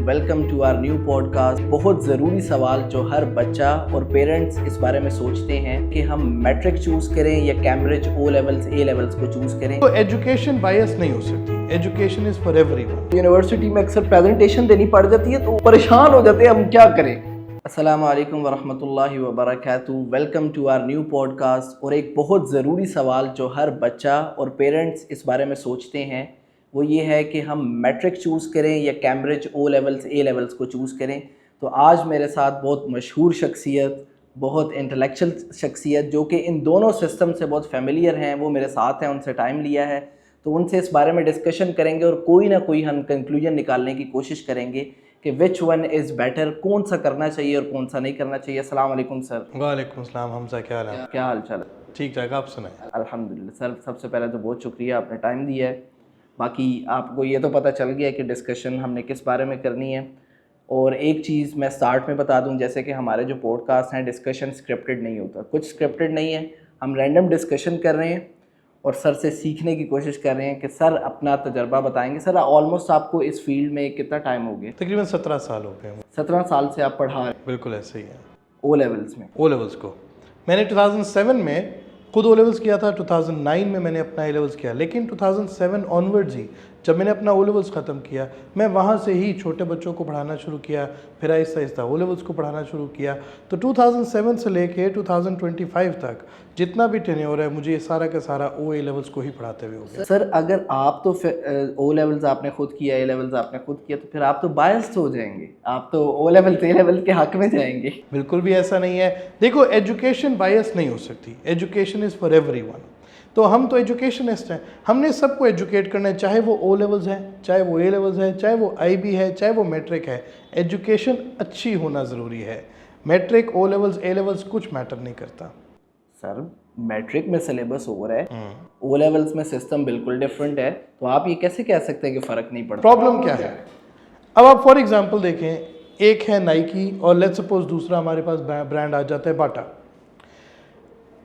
Welcome to our new podcast. बहुत ज़रूरी सवाल जो हर बच्चा और पेरेंट्स इस बारे में सोचते हैं कि हम मैट्रिक चूज़ करें या Cambridge O levels A levels को चूज़ करें। तो एजुकेशन बायस नहीं हो सकती, education is for everyone. University में अक्सर प्रेजेंटेशन देनी पड़ जाती है तो परेशान हो जाते हैं, हम क्या करें। अस्सलाम वालेकुम वरहमतुल्लाहि वबरकातुहू। Welcome to our new podcast. और एक बहुत ज़रूरी सवाल जो हर बच्चा और पेरेंट्स इस बारे में सोचते हैं वो ये है कि हम मैट्रिक चूज़ करें या Cambridge O levels A levels को चूज़ करें। तो आज मेरे साथ बहुत मशहूर शख्सियत, बहुत इंटेलेक्चुअल शख्सियत जो कि इन दोनों सिस्टम से बहुत फेमिलियर हैं, वो मेरे साथ हैं। उनसे टाइम लिया है तो उनसे इस बारे में डिस्कशन करेंगे और कोई ना कोई हम कंक्लूजन निकालने की कोशिश करेंगे कि विच वन इज़ बेटर, कौन सा करना चाहिए और कौन सा नहीं करना चाहिए। अस्सलाम वालेकुम सर। वालेकुम सलाम हमजा, क्या हाल है? क्या हाल चाल है? ठीक ठाक, आप सुनाएं। अल्हम्दुलिल्लाह सर, सबसे पहले तो बहुत शुक्रिया, आपने टाइम दिया है। बाकी आपको ये तो पता चल गया कि डिस्कशन हमने किस बारे में करनी है। और एक चीज़ मैं स्टार्ट में बता दूं, जैसे कि हमारे जो पॉडकास्ट हैं डिस्कशन स्क्रिप्टेड नहीं होता, कुछ स्क्रिप्टेड नहीं है, हम रैंडम डिस्कशन कर रहे हैं और सर से सीखने की कोशिश कर रहे हैं कि सर अपना तजर्बा बताएंगे। सर ऑलमोस्ट आपको इस फील्ड में कितना टाइम हो गया? तकरीबन 17 साल हो गए। 17 साल से आप पढ़ा रहे हैं? बिल्कुल ऐसे ही है। ओ लेवल्स में? ओ लेवल्स को मैंने 2007 में खुद ओ लेवल्स किया था, 2009 में मैंने अपना ए लेवल्स किया, लेकिन 2007 ऑनवर्ड्स ही जब मैंने अपना ओ लेवल्स ख़त्म किया, मैं वहाँ से ही छोटे बच्चों को पढ़ाना शुरू किया, फिर आहिस्ता आहिस्ता ओ लेवल्स को पढ़ाना शुरू किया। तो 2007 से लेके 2025 तक जितना भी टेन्योर है, मुझे ये सारा का सारा ओ ए लेवल्स को ही पढ़ाते हुए हो गया। सर अगर आप तो ओ लेवल्स आपने खुद किया, ए लेवल्स आपने खुद किया, तो फिर आप तो बायस्ड हो जाएंगे, आप तो ओ लेवल ए लेवल के हक में जाएंगे। बिल्कुल भी ऐसा नहीं है। देखो, एजुकेशन बायस नहीं हो सकती, एजुकेशन इज़ फॉर एवरीवन। तो हम तो एजुकेशनिस्ट हैं, हमने सबको एजुकेट करना है, चाहे वो ओ लेवल्स है, चाहे वो ए लेवल्स है, चाहे वो IB है, चाहे वो मैट्रिक है। एजुकेशन अच्छी होना ज़रूरी है। Matric, O levels, A levels कुछ मैटर नहीं करता। सर मैट्रिक में सिलेबस और है, ओ लेवल्स में सिस्टम बिल्कुल डिफरेंट है, तो आप ये कैसे कह सकते हैं कि फ़र्क नहीं पड़ता? प्रॉब्लम क्या है? अब आप फॉर एग्जांपल देखें, एक है नाइकी और लेट्स सपोज दूसरा हमारे पास ब्रांड आ जाता है बाटा।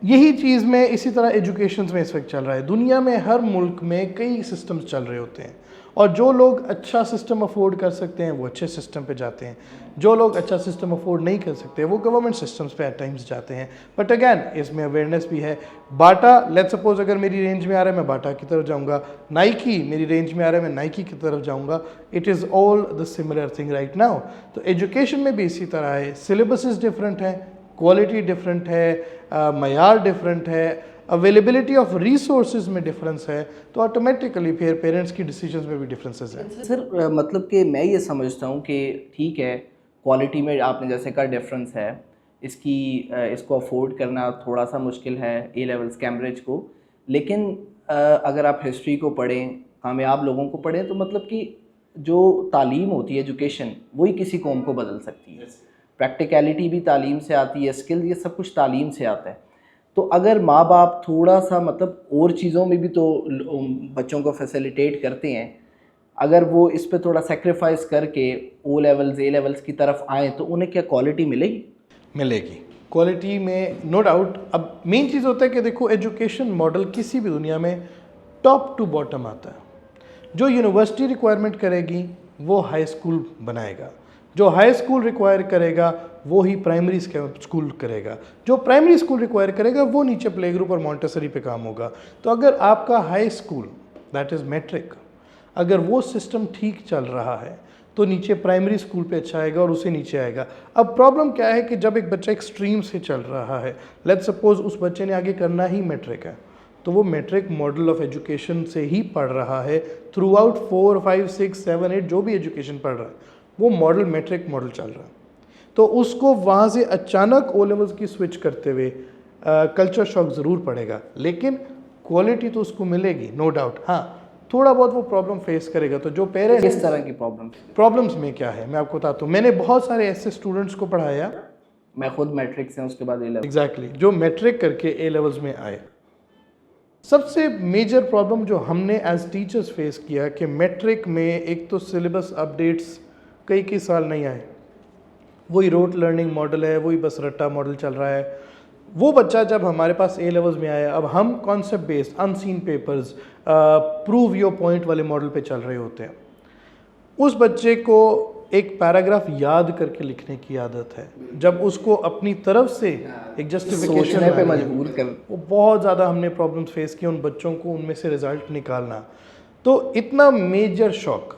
यही चीज़ में इसी तरह एजुकेशन में इस वक्त चल रहा है। दुनिया में हर मुल्क में कई सिस्टम्स चल रहे होते हैं और जो लोग अच्छा सिस्टम अफोर्ड कर सकते हैं वो अच्छे सिस्टम पे जाते हैं, जो लोग अच्छा सिस्टम अफोर्ड नहीं कर सकते वो गवर्नमेंट सिस्टम्स पे एट टाइम्स जाते हैं। बट अगैन इसमें अवेयरनेस भी है। बाटा, लेट्स सपोज अगर मेरी रेंज में आ रहा है मैं बाटा की तरफ जाऊंगा, नाइकी मेरी रेंज में आ रहा है मैं नाइकी की तरफ जाऊंगा। It is all the similar thing right now. तो एजुकेशन में भी इसी तरह है, सिलेबसेस डिफरेंट हैं, क्वालिटी डिफरेंट है, मयार डिफरेंट है, अवेलेबिलिटी ऑफ रिसोर्सेज में डिफरेंस है, तो ऑटोमेटिकली फिर पेरेंट्स की डिसीजंस में भी डिफरेंसेस हैं। सर मतलब कि मैं ये समझता हूँ कि ठीक है, क्वालिटी में आपने जैसे कहा डिफरेंस है, इसको अफोर्ड करना थोड़ा सा मुश्किल है ए लेवल्स कैम्ब्रिज को, लेकिन अगर आप हिस्ट्री को पढ़ें, कामयाब लोगों को पढ़ें, तो मतलब कि जो तालीम होती है, एजुकेशन, वही किसी कौम को बदल सकती है। प्रैक्टिकलिटी भी तालीम से आती है, स्किल, ये सब कुछ तालीम से आता है। तो अगर माँ बाप थोड़ा सा मतलब और चीज़ों में भी तो बच्चों को फैसिलिटेट करते हैं, अगर वो इस पे थोड़ा सेक्रीफाइस करके ओ लेवल्स ए लेवल्स की तरफ आएँ तो उन्हें क्या क्वालिटी मिलेगी? मिलेगी, क्वालिटी में नो डाउट। अब मेन चीज़ होता है कि देखो, एजुकेशन मॉडल किसी भी दुनिया में टॉप टू बॉटम आता है। जो यूनिवर्सिटी रिक्वायरमेंट करेगी वो हाई स्कूल बनाएगा, जो हाई स्कूल रिक्वायर करेगा वो ही प्राइमरी स्कूल करेगा, जो प्राइमरी स्कूल रिक्वायर करेगा वो नीचे प्ले ग्रुप और मॉन्टेसरी पे काम होगा। तो अगर आपका high school that is matric, अगर वो सिस्टम ठीक चल रहा है तो नीचे प्राइमरी स्कूल पे अच्छा आएगा और उसे नीचे आएगा। अब प्रॉब्लम क्या है कि जब एक बच्चा एक स्ट्रीम से चल रहा है, लेट्स सपोज उस बच्चे ने आगे करना ही मैट्रिक है, तो वो मैट्रिक मॉडल ऑफ एजुकेशन से ही पढ़ रहा है थ्रू आउट 4, 5, 6, 7, 8 जो भी एजुकेशन पढ़ रहा है वो मॉडल मैट्रिक मॉडल चल रहा है। तो उसको वहाँ से अचानक ओ लेवल्स की स्विच करते हुए कल्चर शॉक ज़रूर पड़ेगा, लेकिन क्वालिटी तो उसको मिलेगी नो डाउट। हाँ, थोड़ा बहुत वो प्रॉब्लम फेस करेगा। तो जो पेरेंट्स, किस तरह की प्रॉब्लम्स में क्या है मैं आपको बताता हूँ। मैंने बहुत सारे ऐसे स्टूडेंट्स को पढ़ाया, मैं खुद मैट्रिक से, उसके बाद ए लेवल, एग्जैक्टली, जो मैट्रिक करके ए लेवल्स में आए। सबसे मेजर प्रॉब्लम जो हमने एज टीचर्स फेस किया कि मैट्रिक में एक तो सिलेबस अपडेट्स कई साल नहीं आए, वही रोट लर्निंग मॉडल है, वही बस रट्टा मॉडल चल रहा है। वो बच्चा जब हमारे पास ए लेवल्स में आया, अब हम concept based unseen papers, prove your point वाले मॉडल पे चल रहे होते हैं। उस बच्चे को एक पैराग्राफ याद करके लिखने की आदत है, जब उसको अपनी तरफ से एक जस्टिफिकेशन सोचने पे मजबूर कर, वो बहुत ज़्यादा हमने प्रॉब्लम्स फेस किए उन बच्चों को उनमें से रिज़ल्ट निकालना। तो इतना मेजर शॉक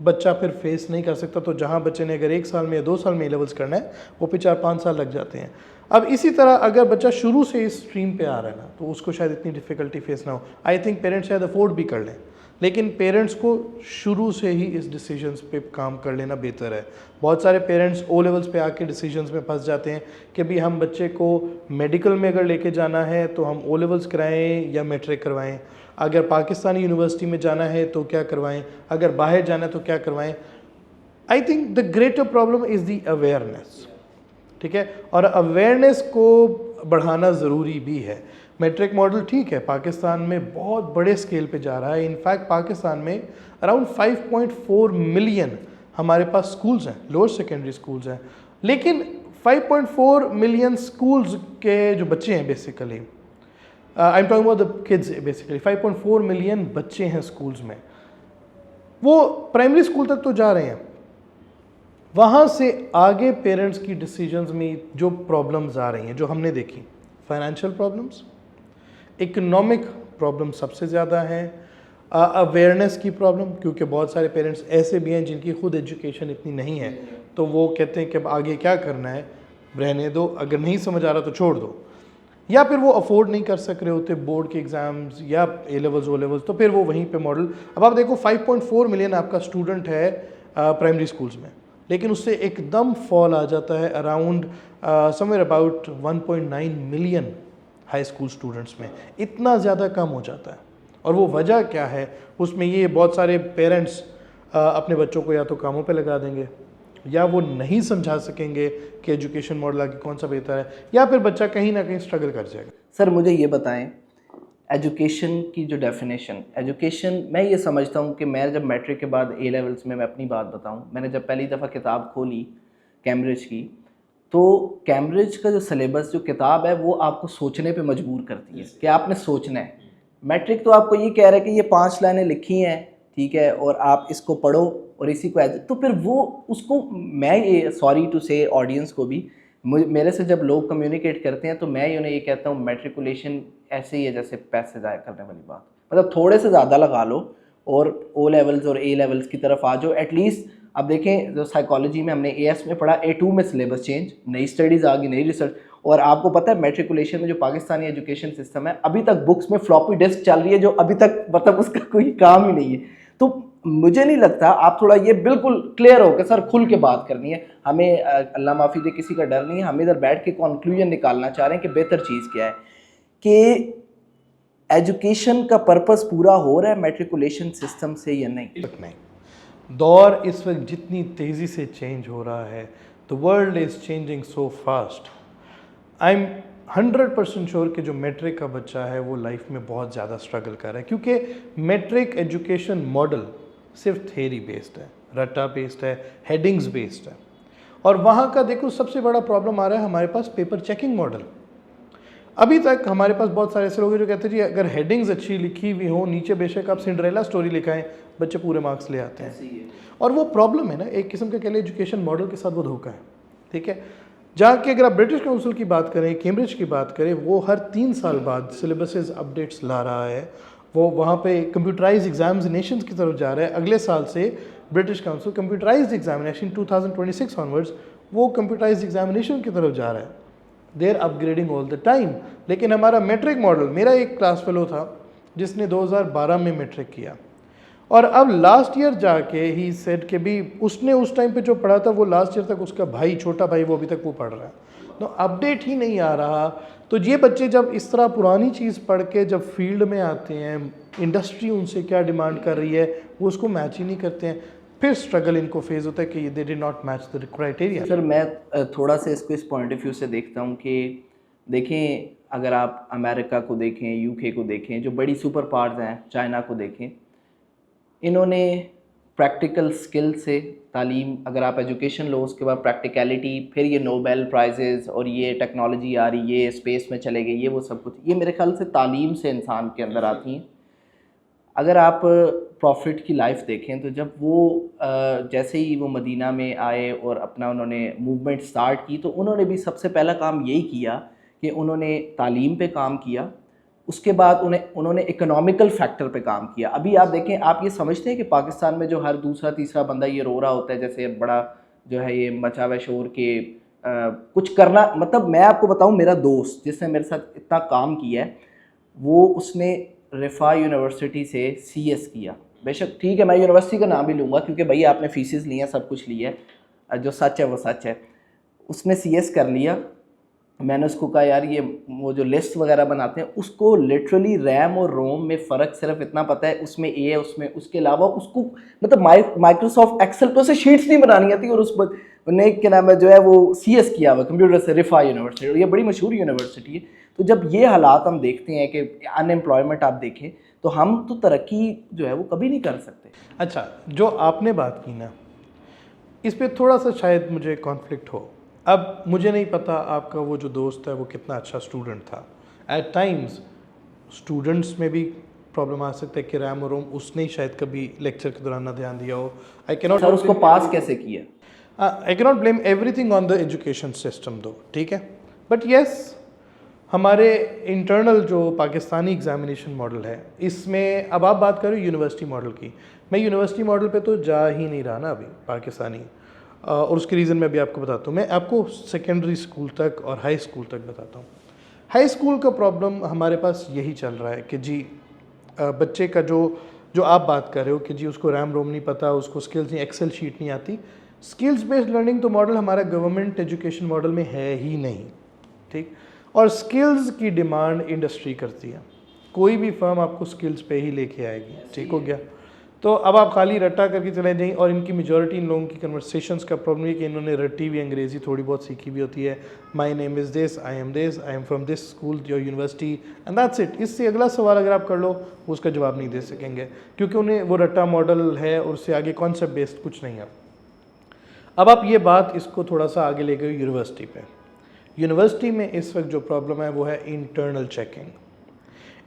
बच्चा फिर फेस नहीं कर सकता। तो जहाँ बच्चे ने अगर 1 साल में या 2 साल में A-levels करना है, वो फिर 4-5 साल लग जाते हैं। अब इसी तरह अगर बच्चा शुरू से इस स्ट्रीम पे आ रहा है ना, तो उसको शायद इतनी डिफ़िकल्टी फेस ना हो। आई थिंक पेरेंट्स शायद अफोर्ड भी कर लें, लेकिन पेरेंट्स को शुरू से ही इस डिसीजंस पे काम कर लेना बेहतर है। बहुत सारे पेरेंट्स O-levels पे आके डिसीजंस में फंस जाते हैं कि भी हम बच्चे को मेडिकल में अगर लेके जाना है तो हम O-levels कराएं या मैट्रिक करवाएं, अगर पाकिस्तानी यूनिवर्सिटी में जाना है तो क्या करवाएं, अगर बाहर जाना है तो क्या करवाएं। I think the greater problem is the awareness, ठीक है, और अवेयरनेस को बढ़ाना ज़रूरी भी है। मैट्रिक मॉडल ठीक है, पाकिस्तान में बहुत बड़े स्केल पे जा रहा है। इनफैक्ट पाकिस्तान में अराउंड 5.4 मिलियन हमारे पास स्कूल्स हैं, लोअर सेकेंडरी स्कूल्स हैं, लेकिन 5.4 मिलियन स्कूल्स के जो बच्चे हैं basically, I am talking about the kids, basically 5.4 million बच्चे हैं स्कूल्स में, वो प्राइमरी स्कूल तक तो जा रहे हैं। वहाँ से आगे पेरेंट्स की डिसीजंस में जो प्रॉब्लम्स आ रही हैं, जो हमने देखी, फाइनेंशियल प्रॉब्लम्स, इकोनॉमिक प्रॉब्लम सबसे ज़्यादा है, अवेयरनेस की प्रॉब्लम, क्योंकि बहुत सारे पेरेंट्स ऐसे भी हैं जिनकी खुद एजुकेशन इतनी नहीं है, तो वो कहते हैं कि अब आगे क्या करना है, रहने दो, अगर नहीं समझ आ रहा तो छोड़ दो, या फिर वो अफोर्ड नहीं कर सक रहे होते बोर्ड के एग्ज़ाम्स या A-levels O-levels, तो फिर वो वहीं पे मॉडल। अब आप देखो 5.4 मिलियन आपका स्टूडेंट है प्राइमरी स्कूल्स में, लेकिन उससे एकदम फॉल आ जाता है around somewhere about 1.9 million high school students में, इतना ज़्यादा कम हो जाता है। और वो वजह क्या है, उसमें ये बहुत सारे पेरेंट्स अपने बच्चों को या तो कामों पे लगा देंगे, या वो नहीं समझा सकेंगे कि एजुकेशन मॉडल आगे कौन सा बेहतर है, या फिर बच्चा कहीं ना कहीं स्ट्रगल कर जाएगा। सर मुझे ये बताएं, एजुकेशन की जो डेफिनेशन, एजुकेशन मैं ये समझता हूँ कि मैं जब मैट्रिक के बाद A-levels में, मैं अपनी बात बताऊँ, मैंने जब पहली दफ़ा किताब खोली कैम्ब्रिज की, तो कैम्ब्रिज का जो सिलेबस, जो किताब है, वो आपको सोचने पे मजबूर करती है कि आपने सोचना है। मैट्रिक तो आपको ये कह रहा है कि ये 5 लाइनें लिखी हैं, ठीक है, और आप इसको पढ़ो और इसी को तो फिर वो उसको, मैं ये सॉरी टू से ऑडियंस को भी, मेरे से जब लोग कम्युनिकेट करते हैं तो मैं उन्हें ये कहता हूँ, मैट्रिकुलेशन ऐसे ही है जैसे पैसे ज़ाया करने वाली बात, मतलब थोड़े से ज़्यादा लगा लो और O-levels और A-levels की तरफ आ जाओ एटलीस्ट। अब देखें, जो साइकोलॉजी में हमने AS में पढ़ा, A2 में सिलेबस चेंज, नई स्टडीज़ आ गई, नई रिसर्च, और आपको पता है मैट्रिकुलेशन में जो पाकिस्तानी एजुकेशन सिस्टम है, अभी तक बुक्स में फ्लॉपी डिस्क चल रही है, जो अभी तक मतलब उसका कोई काम ही नहीं है। तो मुझे नहीं लगता, आप थोड़ा ये बिल्कुल क्लियर हो कि सर खुल के बात करनी है हमें, अल्लाह माफ़ी दे, किसी का डर नहीं है, हम इधर बैठ के कंक्लूजन निकालना चाह रहे हैं कि बेहतर चीज़ क्या है, कि एजुकेशन का पर्पस पूरा हो रहा है मैट्रिकुलेशन सिस्टम से या नहीं। दौर इस वक्त जितनी तेज़ी से चेंज हो रहा है, the world is changing so fast. I am 100% sure कि जो मैट्रिक का बच्चा है वो लाइफ में बहुत ज़्यादा स्ट्रगल कर रहा है, क्योंकि मैट्रिक एजुकेशन मॉडल सिर्फ थेरी बेस्ड है, रट्टा बेस्ड है, हेडिंग्स बेस्ड है। और वहाँ का देखो सबसे बड़ा प्रॉब्लम आ रहा है हमारे पास पेपर चेकिंग मॉडल। अभी तक हमारे पास बहुत सारे ऐसे लोग हैं जो कहते हैं जी अगर हेडिंग्स अच्छी लिखी हुई हो, नीचे बेशक आप सिंड्रेला स्टोरी लिखाएं, बच्चे पूरे मार्क्स ले आते हैं। और वो प्रॉब्लम है ना, एक किस्म का कह लें एजुकेशन मॉडल के साथ वो धोखा है, ठीक है। जहाँ कि अगर आप ब्रिटिश काउंसिल की बात करें, कैम्ब्रिज की बात करें, वो हर 3 साल बाद सिलेबसेस अपडेट्स ला रहा है, वो वहाँ पे कंप्यूटराइज एग्जामिनेशन की तरफ जा रहा है। अगले साल से British council computerize examination 2026 onwards वो कंप्यूटराइज एग्जामिनेशन की तरफ जा रहा है। They are upgrading all the time. लेकिन हमारा मैट्रिक मॉडल, मेरा एक क्लास फेलो था जिसने 2012 में मैट्रिक किया, और अब लास्ट ईयर जाके ही सेड कि भी उसने उस टाइम पे जो पढ़ा था वो लास्ट ईयर तक उसका भाई, छोटा भाई, वो अभी तक वो पढ़ रहा है, तो अपडेट ही नहीं आ रहा। तो ये बच्चे जब इस तरह पुरानी चीज़ पढ़ के जब फील्ड में आते हैं, इंडस्ट्री उनसे क्या डिमांड कर रही है वो उसको मैच ही नहीं करते हैं, फिर स्ट्रगल इनको फेस होता है कि they did not match the criteria. Sir मैं थोड़ा सा इसको इस पॉइंट ऑफ व्यू से देखता हूँ कि देखें, अगर आप अमेरिका को देखें, UK को देखें, जो बड़ी सुपर पावर्स हैं, चाइना को देखें, इन्होंने प्रैक्टिकल स्किल से तालीम, अगर आप एजुकेशन लो उसके बाद प्रैक्टिकलिटी, फिर ये नोबेल प्राइजेज़ और ये टेक्नोलॉजी आ रही, ये स्पेस में चले गए, ये वो सब कुछ, ये मेरे ख्याल से तालीम से इंसान के अंदर आती हैं। अगर आप प्रॉफिट की लाइफ देखें तो जब वो जैसे ही वो मदीना में आए और अपना उन्होंने मूवमेंट स्टार्ट की, तो उन्होंने भी सबसे पहला काम यही किया कि उन्होंने तालीम पे काम किया। उसके बाद उन्होंने इकोनॉमिकल फैक्टर पे काम किया। अभी आप देखें, आप ये समझते हैं कि पाकिस्तान में जो हर दूसरा तीसरा बंदा ये रो रहा होता है, जैसे बड़ा जो है ये मचा हुआ शोर के कुछ करना, मतलब मैं आपको बताऊं, मेरा दोस्त जिसने मेरे साथ इतना काम किया है, वो उसने रिफा यूनिवर्सिटी से सीएस किया। बेशक ठीक है, मैं यूनिवर्सिटी का नाम भी लूँगा क्योंकि भाई आपने फीसिस ली हैं, सब कुछ लिया है, जो सच है वो सच है। उसने सीएस कर लिया। मैंने उसको कहा यार ये वो जो लिस्ट वगैरह बनाते हैं, उसको लिटरली रैम और रोम में फ़र्क सिर्फ इतना पता है, उसमें ए है, उसमें उसके अलावा उसको मतलब माइक्रोसॉफ्ट एक्सेल पर उसे शीट्स नहीं बनानी आती। और उसने क्या नाम है जो है वो सीएस किया हुआ कंप्यूटर से रिफा यूनिवर्सिटी, और ये बड़ी मशहूर यूनिवर्सिटी है। तो जब ये हालात हम देखते हैं कि अनएम्प्लॉयमेंट आप देखें, तो हम तो तरक्की जो है वो कभी नहीं कर सकते। अच्छा, जो आपने बात की ना, इस पे थोड़ा सा शायद मुझे कॉन्फ्लिक्ट हो। अब मुझे नहीं पता आपका वो जो दोस्त है वो कितना अच्छा स्टूडेंट था। एट टाइम्स स्टूडेंट्स में भी प्रॉब्लम आ सकता है कि रैम और रोम उसने ही शायद कभी लेक्चर के दौरान ना ध्यान दिया हो। आई कैनॉट सर उसको पास कैसे किया? I cannot blame everything on the education system दो, ठीक है। बट येस, हमारे इंटरनल जो पाकिस्तानी एग्जामिनेशन मॉडल है, इसमें अब आप बात करो यूनिवर्सिटी मॉडल की, मैं यूनिवर्सिटी मॉडल पे तो जा ही नहीं रहा ना अभी पाकिस्तानी, और उसकी रीज़न मैं अभी आपको बताता हूँ। मैं आपको सेकेंडरी स्कूल तक और हाई स्कूल तक बताता हूँ। हाई स्कूल का प्रॉब्लम हमारे पास यही चल रहा है कि जी बच्चे का जो आप बात कर रहे हो कि जी उसको रैम रोम नहीं पता, उसको स्किल्स नहीं, एक्सेल शीट नहीं आती। स्किल्स बेस्ड लर्निंग तो मॉडल हमारा गवर्नमेंट एजुकेशन मॉडल में है ही नहीं, ठीक। और स्किल्स की डिमांड इंडस्ट्री करती है, कोई भी फर्म आपको स्किल्स पे ही लेके आएगी, ठीक हो गया। तो अब आप खाली रट्टा करके चले जाएं, और इनकी मेजॉरिटी इन लोगों की कन्वर्सेशंस का प्रॉब्लम है कि इन्होंने रट्टी भी अंग्रेज़ी थोड़ी बहुत सीखी भी होती है। My name is this, I am from this school your university and that's it. इससे अगला सवाल अगर आप कर लो वो उसका जवाब नहीं दे सकेंगे, क्योंकि उन्हें वो रट्टा मॉडल है और उससे आगे कॉन्सेप्ट बेस्ड कुछ नहीं है। अब आप ये बात इसको थोड़ा सा आगे ले गए यूनिवर्सिटी पे। यूनिवर्सिटी में इस वक्त जो प्रॉब्लम है वो है internal checking.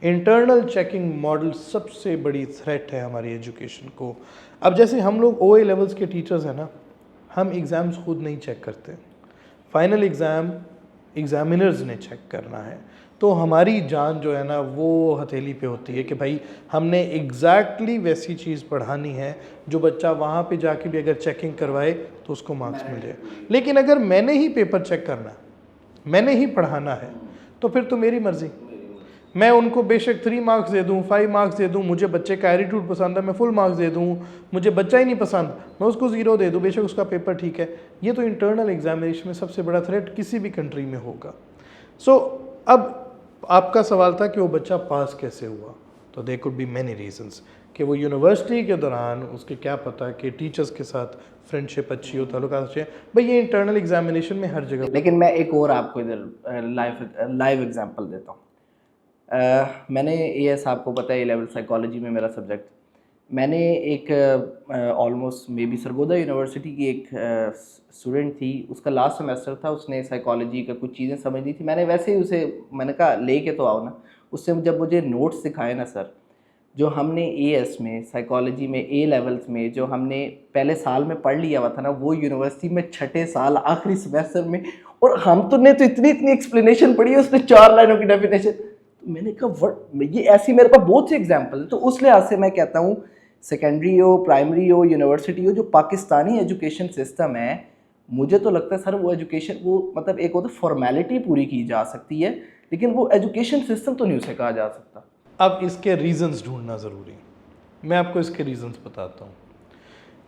Internal checking model सबसे बड़ी थ्रेट है हमारी एजुकेशन को। अब जैसे हम लोग ओए लेवल्स के टीचर्स हैं ना, हम एग्ज़ाम्स खुद नहीं चेक करते, फाइनल एग्ज़ाम एग्ज़ामिनर्स ने चेक करना है। तो हमारी जान जो है ना वो हथेली पे होती है कि भाई हमने एग्जैक्टली वैसी चीज़ पढ़ानी है जो बच्चा वहाँ पे जाके भी अगर चेकिंग करवाए तो उसको मार्क्स मिल जाए। लेकिन अगर मैंने ही पेपर चेक करना है, मैंने ही पढ़ाना है, तो फिर तो मेरी मर्ज़ी, मैं उनको बेशक 3 मार्क्स दे दूँ, 5 मार्क्स दे दूँ, मुझे बच्चे का एटीट्यूड पसंद है मैं फुल मार्क्स दे दूँ, मुझे बच्चा ही नहीं पसंद मैं उसको 0 दे दूँ, बेशक उसका पेपर ठीक है। ये तो इंटरनल एग्जामिनेशन में सबसे बड़ा थ्रेट किसी भी कंट्री में होगा। सो अब आपका सवाल था कि वो बच्चा पास कैसे हुआ, तो they could be many reasons कि वो यूनिवर्सिटी के दौरान उसके क्या पता कि टीचर्स के साथ फ्रेंडशिप अच्छी हो, ताल्लुकात अच्छे हैं, भाई ये इंटरनल एग्जामिनेशन में हर जगह। लेकिन मैं एक और आपको इधर लाइव एग्जांपल देता हूँ। मैंने एएस, आपको पता है ए लेवल साइकोलॉजी में मेरा सब्जेक्ट, मैंने एक almost may be Sargodha university की एक स्टूडेंट थी, उसका लास्ट सेमेस्टर था, उसने साइकोलॉजी का कुछ चीज़ें समझनी थी। मैंने वैसे ही उसे मैंने कहा ले के तो आओ ना। उससे जब मुझे नोट्स दिखाए ना सर, जो हमने एएस में साइकोलॉजी में ए लेवल्स में जो हमने पहले साल में पढ़ लिया हुआ था ना, वो यूनिवर्सिटी में छठे साल आखिरी सेमेस्टर में, और हम तो ने तो इतनी एक्सप्लेनेशन पढ़ी है, उसने 4 लाइनों की डेफिनेशन। मैंने कहा ये ऐसी मेरे पास बहुत से एग्जाम्पल है। तो उस लिहाज से मैं कहता हूँ सेकेंडरी हो, प्राइमरी हो, यूनिवर्सिटी हो, जो पाकिस्तानी एजुकेशन सिस्टम है, मुझे तो लगता है सर वो एजुकेशन वो मतलब एक होता फॉर्मेलिटी पूरी की जा सकती है, लेकिन वो एजुकेशन सिस्टम तो नहीं उसे कहा जा सकता। अब इसके रीजंस ढूंढना ज़रूरी है, मैं आपको इसके रीजंस बताता हूँ।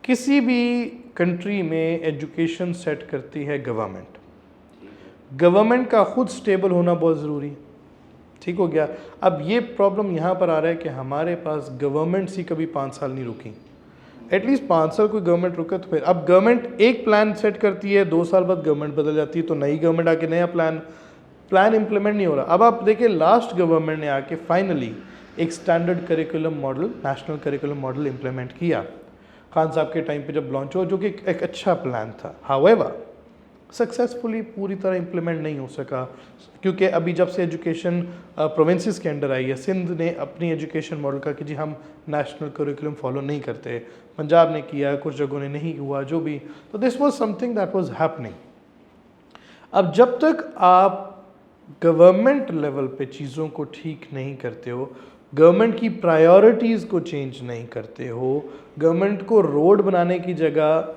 किसी भी कंट्री में एजुकेशन सेट करती है गवर्नमेंट, गवर्नमेंट का खुद स्टेबल होना बहुत ज़रूरी है, ठीक हो गया। अब ये प्रॉब्लम यहाँ पर आ रहा है कि हमारे पास गवर्नमेंट्स ही कभी 5 साल नहीं रुकी, एटलीस्ट 5 साल कोई गवर्नमेंट रुके तो फिर। अब गवर्नमेंट एक प्लान सेट करती है, 2 साल बाद गवर्नमेंट बदल जाती है, तो नई गवर्नमेंट आके नया प्लान इम्प्लीमेंट नहीं हो रहा। अब आप देखिए लास्ट गवर्नमेंट ने आके फाइनली एक standard curriculum model, national curriculum model implement किया खान साहब के टाइम पे जब लॉन्च हुआ, जो कि एक अच्छा प्लान था। हाउएवर सक्सेसफुली पूरी तरह इम्प्लीमेंट नहीं हो सका, क्योंकि अभी जब से एजुकेशन प्रोविंसेस के अंडर आई है, सिंध ने अपनी एजुकेशन मॉडल का कि जी हम नेशनल करिकुलम फॉलो नहीं करते, पंजाब ने किया, कुछ जगहों ने नहीं हुआ, जो भी, तो this was something that was happening. अब जब तक आप गवर्नमेंट लेवल पे चीज़ों को ठीक नहीं करते हो, गवर्नमेंट की प्रायोरिटीज़ को चेंज नहीं करते हो, गवर्नमेंट को रोड बनाने की जगह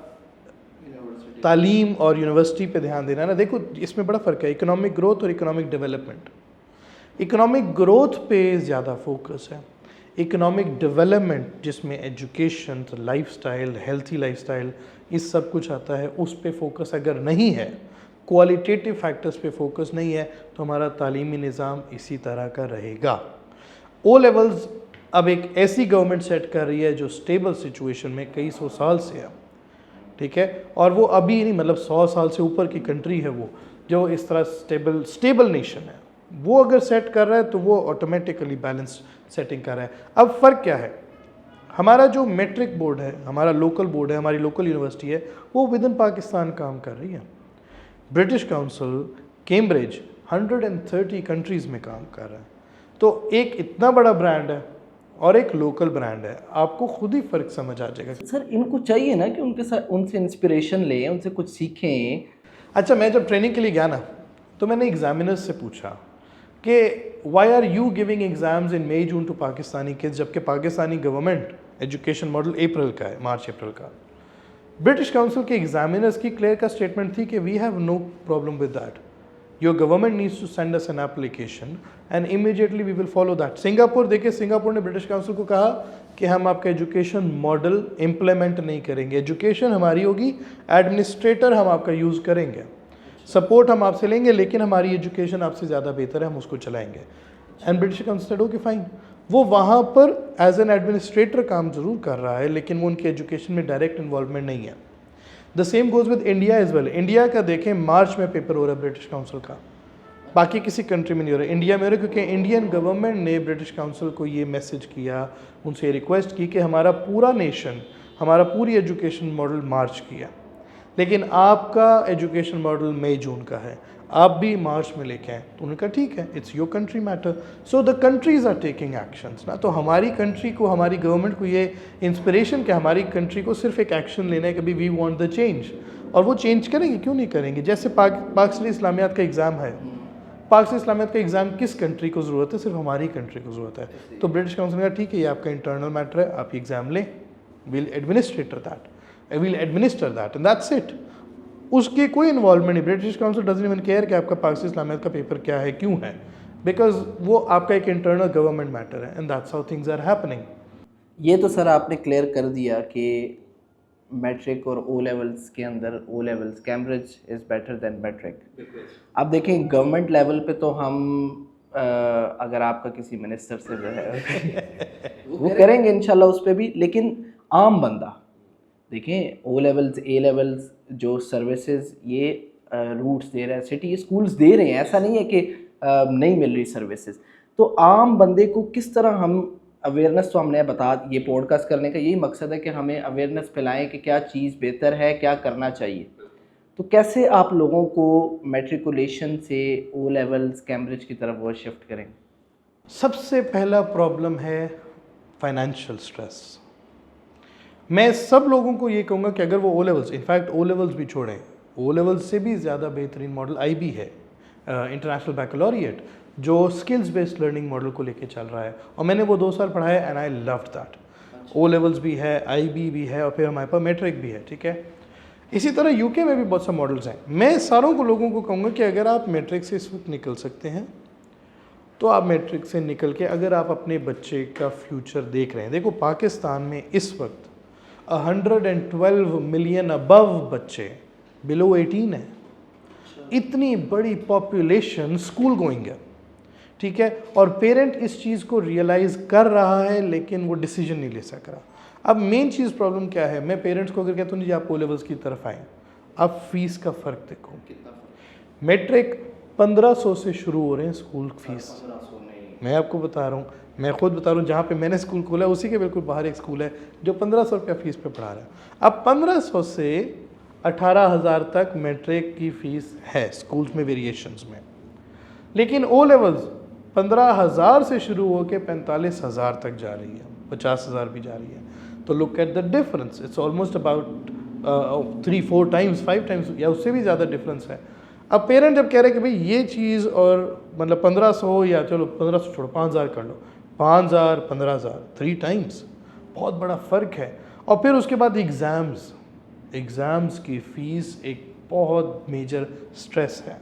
तालीम और यूनिवर्सिटी पे ध्यान देना ना, देखो इसमें बड़ा फ़र्क है इकोनॉमिक ग्रोथ और इकोनॉमिक डेवलपमेंट। इकोनॉमिक ग्रोथ पे ज़्यादा फोकस है, इकोनॉमिक डेवलपमेंट जिसमें एजुकेशन, लाइफस्टाइल, हेल्थी लाइफस्टाइल, इस सब कुछ आता है, उस पे फोकस अगर नहीं है, क्वालिटेटिव फैक्टर्स पे फोकस नहीं है, तो हमारा तालीमी निज़ाम इसी तरह का रहेगा। ओ लेवल्स अब एक ऐसी गवर्नमेंट सेट कर रही है जो स्टेबल सिचुएशन में कई सौ साल से है, ठीक है, और वो अभी नहीं, मतलब 100 साल से ऊपर की कंट्री है वो, जो इस तरह स्टेबल नेशन है, वो अगर सेट कर रहा है तो वो ऑटोमेटिकली बैलेंस सेटिंग कर रहा है। अब फ़र्क क्या है, हमारा जो मैट्रिक बोर्ड है, हमारा लोकल बोर्ड है, हमारी लोकल यूनिवर्सिटी है, वो विद इन पाकिस्तान काम कर रही है। ब्रिटिश काउंसिल, कैम्ब्रिज 130 कंट्रीज़ में काम कर रहा है। तो एक इतना बड़ा ब्रांड है और एक लोकल ब्रांड है, आपको खुद ही फ़र्क समझ आ जाएगा। सर इनको चाहिए ना कि उनके साथ उनसे इंस्पिरेशन लें, उनसे कुछ सीखें। अच्छा, मैं जब ट्रेनिंग के लिए गया ना, तो मैंने एग्जामिनर्स से पूछा कि why are you giving exams in May June to Pakistani kids, जबकि Pakistani government education model April का है, मार्च अप्रैल का। ब्रिटिश काउंसिल के एग्जामिनर्स की क्लियर का स्टेटमेंट थी कि we have no problem with that, your government needs to send us an application and immediately we will follow that. Singapore, देखिए Singapore ने ब्रिटिश काउंसिल को कहा कि हम आपका एजुकेशन मॉडल इम्प्लीमेंट नहीं करेंगे, एजुकेशन हमारी होगी, एडमिनिस्ट्रेटर हम आपका यूज़ करेंगे, सपोर्ट हम आपसे लेंगे, लेकिन हमारी एजुकेशन आपसे ज़्यादा बेहतर है, हम उसको चलाएंगे। And British council said okay fine, वो वहाँ पर एज एन एडमिनिस्ट्रेटर काम ज़रूर कर रहा है, लेकिन वो उनकी एजुकेशन में डायरेक्ट इन्वॉल्वमेंट नहीं है। The same goes with India as well. India का देखें, मार्च में पेपर हो रहा है ब्रिटिश काउंसिल का, बाकी किसी कंट्री में नहीं हो रहा है, इंडिया में हो रहा है, क्योंकि इंडियन गवर्नमेंट ने ब्रिटिश काउंसिल को ये मैसेज किया, उनसे रिक्वेस्ट की कि हमारा पूरा नेशन, हमारा पूरी एजुकेशन मॉडल मार्च किया, लेकिन आपका एजुकेशन मॉडल मई जून का है, आप भी मार्च में लेके आए। तो उन्होंने कहा ठीक है, it's your country matter, so the countries are taking actions ना। तो हमारी कंट्री को, हमारी गवर्नमेंट को ये इंस्पिरेशन कि हमारी कंट्री को सिर्फ एक एक्शन लेना है कि वी वांट द चेंज, और वो चेंज करेंगे, क्यों नहीं करेंगे। जैसे पाकिस्तानी इस्लामियात का एग्ज़ाम है, पाकिस्तानी इस्लामियात का एग्ज़ाम किस कंट्री को ज़रूरत है, सिर्फ हमारी कंट्री को ज़रूरत है। तो ब्रिटिश काउंसिल ने कहा ठीक है, ये आपका इंटरनल मैटर है, आप एग्ज़ाम लें, will administer that and that's it. उसकी कोई इन्वॉल्वमेंट नहीं, British council doesn't even care कि आपका पाकिस्तानी इस्लामियात का पेपर क्या है, क्यों है, बिकॉज वो आपका एक इंटरनल गवर्नमेंट मैटर है, and that's how things are happening. ये तो सर आपने क्लियर कर दिया कि मैट्रिक और ओ लेवल्स के अंदर, O levels Cambridge is better than matric. अब देखें गवर्नमेंट लेवल पे तो हम अगर आपका किसी मिनिस्टर से जो है वो करेंगे इंशाल्लाह उस पर भी, लेकिन आम बंदा देखें ओ लेवल्स, ए लेवल्स जो सर्विसेज ये रूट्स दे रहा है, सिटी स्कूल्स दे रहे हैं, ऐसा नहीं है कि नहीं मिल रही सर्विसेज। तो आम बंदे को किस तरह हम अवेयरनेस, तो हमने बता, ये पॉडकास्ट करने का यही मकसद है कि हमें अवेयरनेस फैलाएं कि क्या चीज़ बेहतर है, क्या करना चाहिए। तो कैसे आप लोगों को मैट्रिकुलेशन से ओ लेवल्स कैम्ब्रिज की तरफ वो शिफ्ट करेंगे? सबसे पहला प्रॉब्लम है फाइनेंशियल स्ट्रेस। मैं सब लोगों को ये कहूँगा कि अगर वो O levels, in fact O levels भी छोड़ें, ओ लेवल्स से भी ज़्यादा बेहतरीन मॉडल IB है, इंटरनेशनल बैकलॉरिएट, जो स्किल्स बेस्ड लर्निंग मॉडल को लेके चल रहा है, और मैंने वो 2 साल पढ़ाया and I loved that. O levels भी है, IB भी है, और फिर हमारे पास मैट्रिक भी है, ठीक है। इसी तरह UK में भी बहुत से मॉडल्स हैं। मैं सारों को लोगों को कहूँगा कि अगर आप मैट्रिक से इस वक्त निकल सकते हैं तो आप मैट्रिक से निकल के अगर आप अपने बच्चे का फ्यूचर देख रहे हैं, देखो पाकिस्तान में इस वक्त 112 मिलियन अबव बच्चे बिलो 18 है, इतनी बड़ी पॉपुलेशन स्कूल गोइंग है, ठीक है, और पेरेंट इस चीज़ को रियलाइज़ कर रहा है, लेकिन वो डिसीजन नहीं ले सक रहा। अब मेन चीज़ प्रॉब्लम क्या है, मैं पेरेंट्स को अगर कहता हूँ जी आप ओ लेवल्स की तरफ आएँ, आप फीस का फ़र्क देखो, मैट्रिक 1500 से शुरू हो रहे हैं स्कूल फीस। मैं आपको बता रहा हूँ, मैं खुद बता रहा हूँ, जहाँ पे मैंने स्कूल खोला उसी के बिल्कुल बाहर एक स्कूल है जो 1500 रुपया फ़ीस पे पढ़ा रहा है। अब 1500 से 18,000 तक मैट्रिक की फ़ीस है स्कूल्स में वेरिएशंस में, लेकिन ओ लेवल्स 15,000 से शुरू होकर 45,000 तक जा रही है, 50,000 भी जा रही है। तो look at the difference, it's almost about 3-4 times 5 times या उससे भी ज़्यादा डिफरेंस है। अब पेरेंट जब कह रहे हैं कि भाई ये चीज़ और मतलब 1500 या चलो 1500 छोड़ो 5,000 कर लो, 5,000 15,000 3 टाइम्स, बहुत बड़ा फ़र्क है। और फिर उसके बाद एग्ज़ाम्स की फ़ीस एक बहुत मेजर स्ट्रेस है।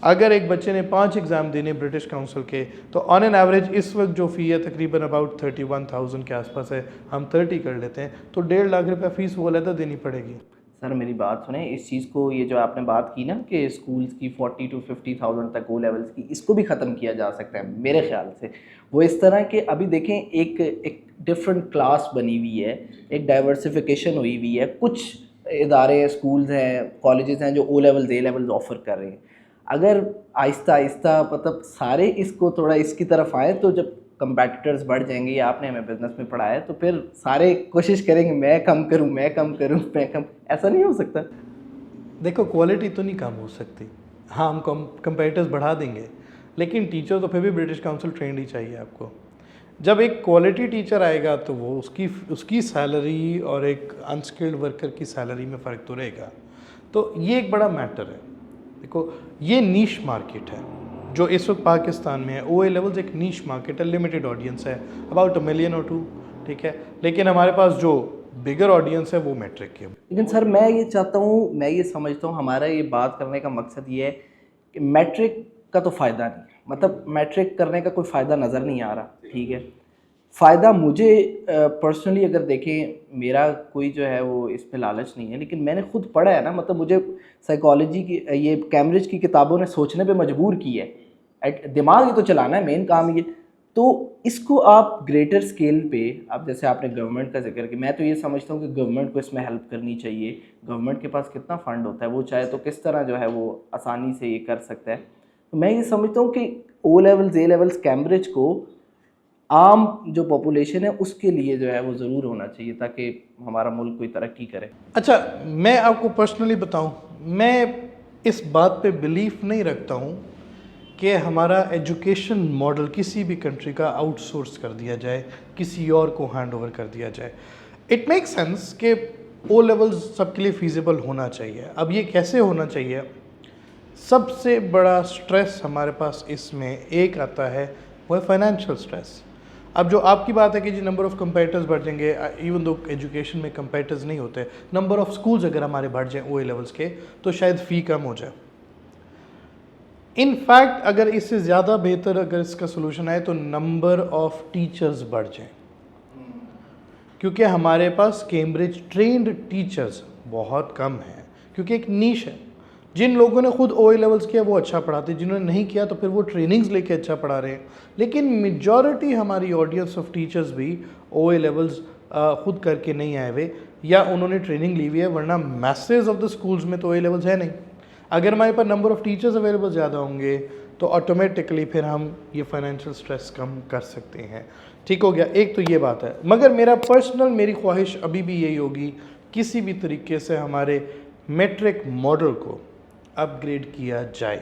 अगर एक बच्चे ने 5 एग्ज़ाम देने ब्रिटिश काउंसिल के, तो ऑन एन एवरेज इस वक्त जो फ़ी है तकरीबन अबाउट 31,000 के आसपास है, हम 30 कर लेते हैं तो 1.5 लाख रुपया फ़ीस वो अलग देनी पड़ेगी। सर मेरी बात सुने, इस चीज़ को, ये जो आपने बात की ना कि स्कूल्स की 40 to 50,000 तक ओ लेवल्स की, इसको भी ख़त्म किया जा सकता है मेरे ख्याल से। वो इस तरह के अभी देखें एक डिफरेंट क्लास बनी हुई है, एक डाइवर्सिफिकेशन हुई हुई है। कुछ इदारे स्कूल्स हैं, कॉलेजेस हैं जो O levels A levels offer कर रहे हैं। अगर आहिस्ता आहिस्ता मतलब सारे इसको थोड़ा इसकी तरफ आए तो जब कंपेटिटर्स बढ़ जाएंगे, या आपने हमें बिजनेस में पढ़ाया है, तो फिर सारे कोशिश करेंगे मैं कम करूं मैं कम करूं मैं कम, ऐसा नहीं हो सकता। देखो क्वालिटी तो नहीं कम हो सकती, हाँ हम कंपेटिटर्स बढ़ा देंगे, लेकिन टीचर तो फिर भी ब्रिटिश काउंसिल ट्रेंड ही चाहिए आपको। जब एक क्वालिटी टीचर आएगा तो वो उसकी सैलरी और एक अनस्किल्ड वर्कर की सैलरी में फ़र्क तो रहेगा। तो ये एक बड़ा मैटर है। देखो ये नीश मार्केट है जो इस वक्त पाकिस्तान में है। ओ ए लेवल्स एक नीश मार्केट है, लिमिटेड ऑडियंस है, अबाउट 1 मिलियन और 2, ठीक है। लेकिन हमारे पास जो बिगर ऑडियंस है वो मैट्रिक की है। लेकिन सर मैं ये चाहता हूँ, मैं ये समझता हूँ, हमारा ये बात करने का मकसद ये है कि मैट्रिक का तो फ़ायदा नहीं, मतलब मैट्रिक करने का कोई फ़ायदा नज़र नहीं आ रहा, ठीक है। फ़ायदा मुझे पर्सनली अगर देखें, मेरा कोई जो है वो इस पे लालच नहीं है, लेकिन मैंने खुद पढ़ा है ना, मतलब मुझे साइकोलॉजी की, ये कैम्ब्रिज की किताबों ने सोचने पे मजबूर की है। दिमाग ही तो चलाना है, मेन काम ये। तो इसको आप ग्रेटर स्केल पे, अब जैसे आपने गवर्नमेंट का जिक्र किया, मैं तो ये समझता हूँ कि गवर्नमेंट को इसमें हेल्प करनी चाहिए। गवर्नमेंट के पास कितना फ़ंड होता है, वो चाहे तो किस तरह जो है वो आसानी से ये कर सकता है। तो मैं ये समझता हूँ कि O levels A levels Cambridge को आम जो पॉपुलेशन है उसके लिए जो है वो ज़रूर होना चाहिए, ताकि हमारा मुल्क कोई तरक्की करे। अच्छा मैं आपको पर्सनली बताऊं, मैं इस बात पे बिलीफ नहीं रखता हूं कि हमारा एजुकेशन मॉडल किसी भी कंट्री का आउटसोर्स कर दिया जाए, किसी और को हैंड ओवर कर दिया जाए। इट मेक सेंस कि ओ लेवल्स सबके लिए फीजिबल होना चाहिए। अब ये कैसे होना चाहिए, सबसे बड़ा स्ट्रेस हमारे पास इसमें एक आता है, वो है फाइनेंशियल स्ट्रेस। अब जो आपकी बात है कि जी नंबर ऑफ़ कंपेटिटर्स बढ़ जाएंगे, इवन दो एजुकेशन में कंपेटिटर्स नहीं होते, नंबर ऑफ़ स्कूल्स अगर हमारे बढ़ जाएं ओ ए लेवल्स के, तो शायद फ़ी कम हो जाए। इन फैक्ट अगर इससे ज़्यादा बेहतर अगर इसका सोल्यूशन आए तो नंबर ऑफ़ टीचर्स बढ़ जाएं, क्योंकि हमारे पास कैम्ब्रिज ट्रेंड टीचर्स बहुत कम हैं, क्योंकि एक नीश है। जिन लोगों ने खुद ओ ए लेवल्स किया वो अच्छा पढ़ाते, जिन्होंने नहीं किया तो फिर वो ट्रेनिंग्स लेके अच्छा पढ़ा रहे हैं। लेकिन मेजॉरिटी हमारी ऑडियंस ऑफ टीचर्स भी ओ ए लेवल्स खुद करके नहीं आए हुए, या उन्होंने ट्रेनिंग ली हुई है, वरना मैसेज ऑफ द स्कूल्स में तो ओ ए लेवल्स है नहीं। अगर हमारे पास नंबर ऑफ़ टीचर्स अवेलेबल ज़्यादा होंगे तो ऑटोमेटिकली फिर हम ये फाइनेंशियल स्ट्रेस कम कर सकते हैं। ठीक हो गया, एक तो ये बात है। मगर मेरी ख्वाहिश अभी भी यही होगी, किसी भी तरीके से हमारे मैट्रिक मॉडल को अपग्रेड किया जाए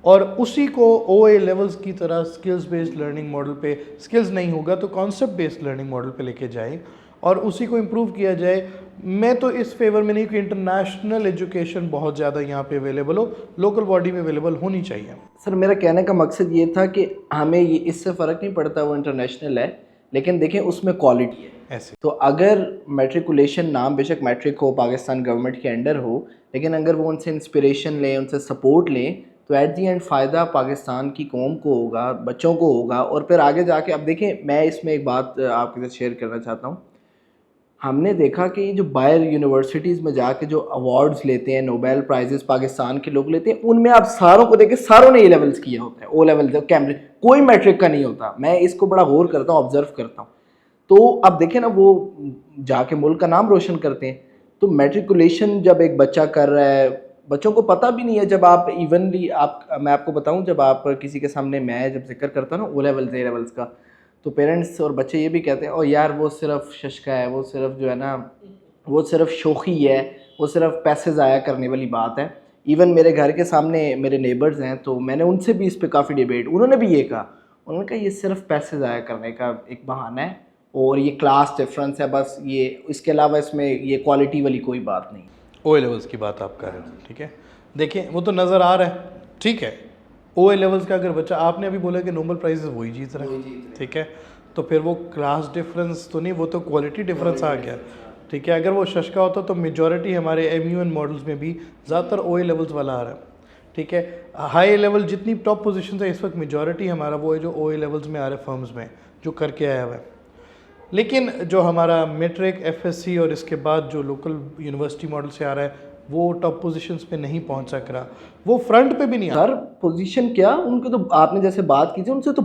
और उसी को ओ ए लेवल्स की तरह स्किल्स बेस्ड लर्निंग मॉडल पे, स्किल्स नहीं होगा तो कॉन्सेप्ट बेस्ड लर्निंग मॉडल पे लेके जाए और उसी को इम्प्रूव किया जाए। मैं तो इस फेवर में नहीं कि इंटरनेशनल एजुकेशन बहुत ज़्यादा यहाँ पे अवेलेबल हो, लोकल बॉडी में अवेलेबल होनी चाहिए। सर मेरा कहने का मकसद ये था कि हमें ये इससे फ़र्क नहीं पड़ता वो इंटरनेशनल है, लेकिन देखें उसमें क्वालिटी है ऐसे। तो अगर मैट्रिकुलेशन नाम बेशक मैट्रिक हो, पाकिस्तान गवर्नमेंट के अंडर हो, लेकिन अगर वो उनसे इंस्पिरेशन लें, उनसे सपोर्ट लें, तो एट दी एंड फ़ायदा पाकिस्तान की कौम को होगा, बच्चों को होगा। और फिर आगे जाके अब देखें, मैं इसमें एक बात आपके साथ शेयर करना चाहता हूँ। हमने देखा कि जो बाहर यूनिवर्सिटीज़ में जाके जो अवार्ड्स लेते हैं, नोबेल प्राइजेस पाकिस्तान के लोग लेते हैं, उनमें आप सारों को देखें, सारों ने ए लेवल्स किया होता है, ओ लेवल्स, कैम्ब्रिज, कोई मैट्रिक का नहीं होता। मैं इसको बड़ा गौर करता हूँ, ऑब्जर्व करता हूँ। तो अब देखें ना, वो जाके मुल्क का नाम रोशन करते हैं। तो मैट्रिकुलेशन जब एक बच्चा कर रहा है, बच्चों को पता भी नहीं है, जब आप इवनली मैं आपको बताऊं, जब आप किसी के सामने मैं जब जिक्र करता हूँ ना ओ लेवल्स ए लेवल्स का, तो पेरेंट्स और बच्चे ये भी कहते हैं, और यार वो सिर्फ शशका है, वो सिर्फ जो है ना, वो सिर्फ शोखी है, वो सिर्फ पैसे ज़ाया करने वाली बात है। इवन मेरे घर के सामने मेरे नेबर्स हैं, तो मैंने उनसे भी इस पे काफ़ी डिबेट, उन्होंने भी ये कहा, उन्होंने कहा ये सिर्फ पैसे ज़ाया करने का एक बहाना है और ये क्लास डिफरेंस है बस, ये इसके अलावा इसमें ये क्वालिटी वाली कोई बात नहीं। ओ लेवल्स की बात आप कर रहे हो, ठीक है, देखिए वो तो नज़र आ रहा है, ठीक है, ओ लेवल्स का अगर बच्चा, आपने अभी बोला कि नोबल प्राइजेस वही जीत रहा है, ठीक है, तो फिर वो क्लास डिफरेंस तो नहीं, वो तो क्वालिटी डिफरेंस आ गया, ठीक है। अगर वो शश का होता तो मेजॉरिटी हमारे MUN मॉडल्स में भी ज़्यादातर ओ लेवल्स वाला आ रहा है, ठीक है। हाई लेवल जितनी टॉप पोजीशन है इस वक्त मेजॉरिटी हमारा वो है जो ओ लेवल्स में आ रहे फर्म्स में जो करके आया हुआ है। लेकिन जो हमारा मैट्रिक FSC और इसके बाद जो लोकल यूनिवर्सिटी मॉडल से आ रहा है वो टॉप पोजीशंस पे नहीं पहुंच सक रहा, वो फ्रंट पे भी नहीं आ सर पोजीशन क्या उनके, तो आपने जैसे बात की थी उनसे, तो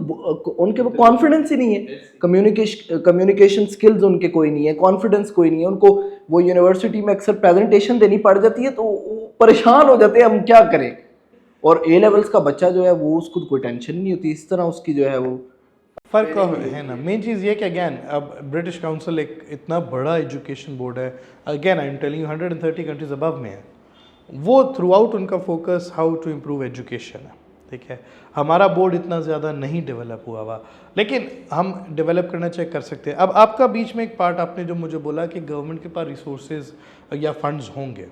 उनके वो कॉन्फिडेंस ही नहीं है, कम्युनिकेशन स्किल्स उनके कोई नहीं है, कॉन्फिडेंस कोई नहीं है उनको। वो यूनिवर्सिटी में अक्सर प्रेजेंटेशन देनी पड़ जाती है तो वो परेशान हो जाते हैं हम क्या करें। और A लेवल्स का बच्चा जो है वो उसको कोई टेंशन नहीं होती, इस तरह उसकी जो है वो फ़र्क है ना। मेन चीज़ ये कि अगेन अब ब्रिटिश काउंसिल एक इतना बड़ा एजुकेशन बोर्ड है, again I am telling 130 countries above में है, वो थ्रू आउट उनका focus how to improve education है, ठीक है। हमारा बोर्ड इतना ज़्यादा नहीं डेवलप हुआ हुआ, लेकिन हम डेवलप करना चेक कर सकते हैं। अब आपका बीच में एक पार्ट आपने जो मुझे बोला कि गवर्नमेंट के पास रिसोर्सेज या फंड्स होंगे,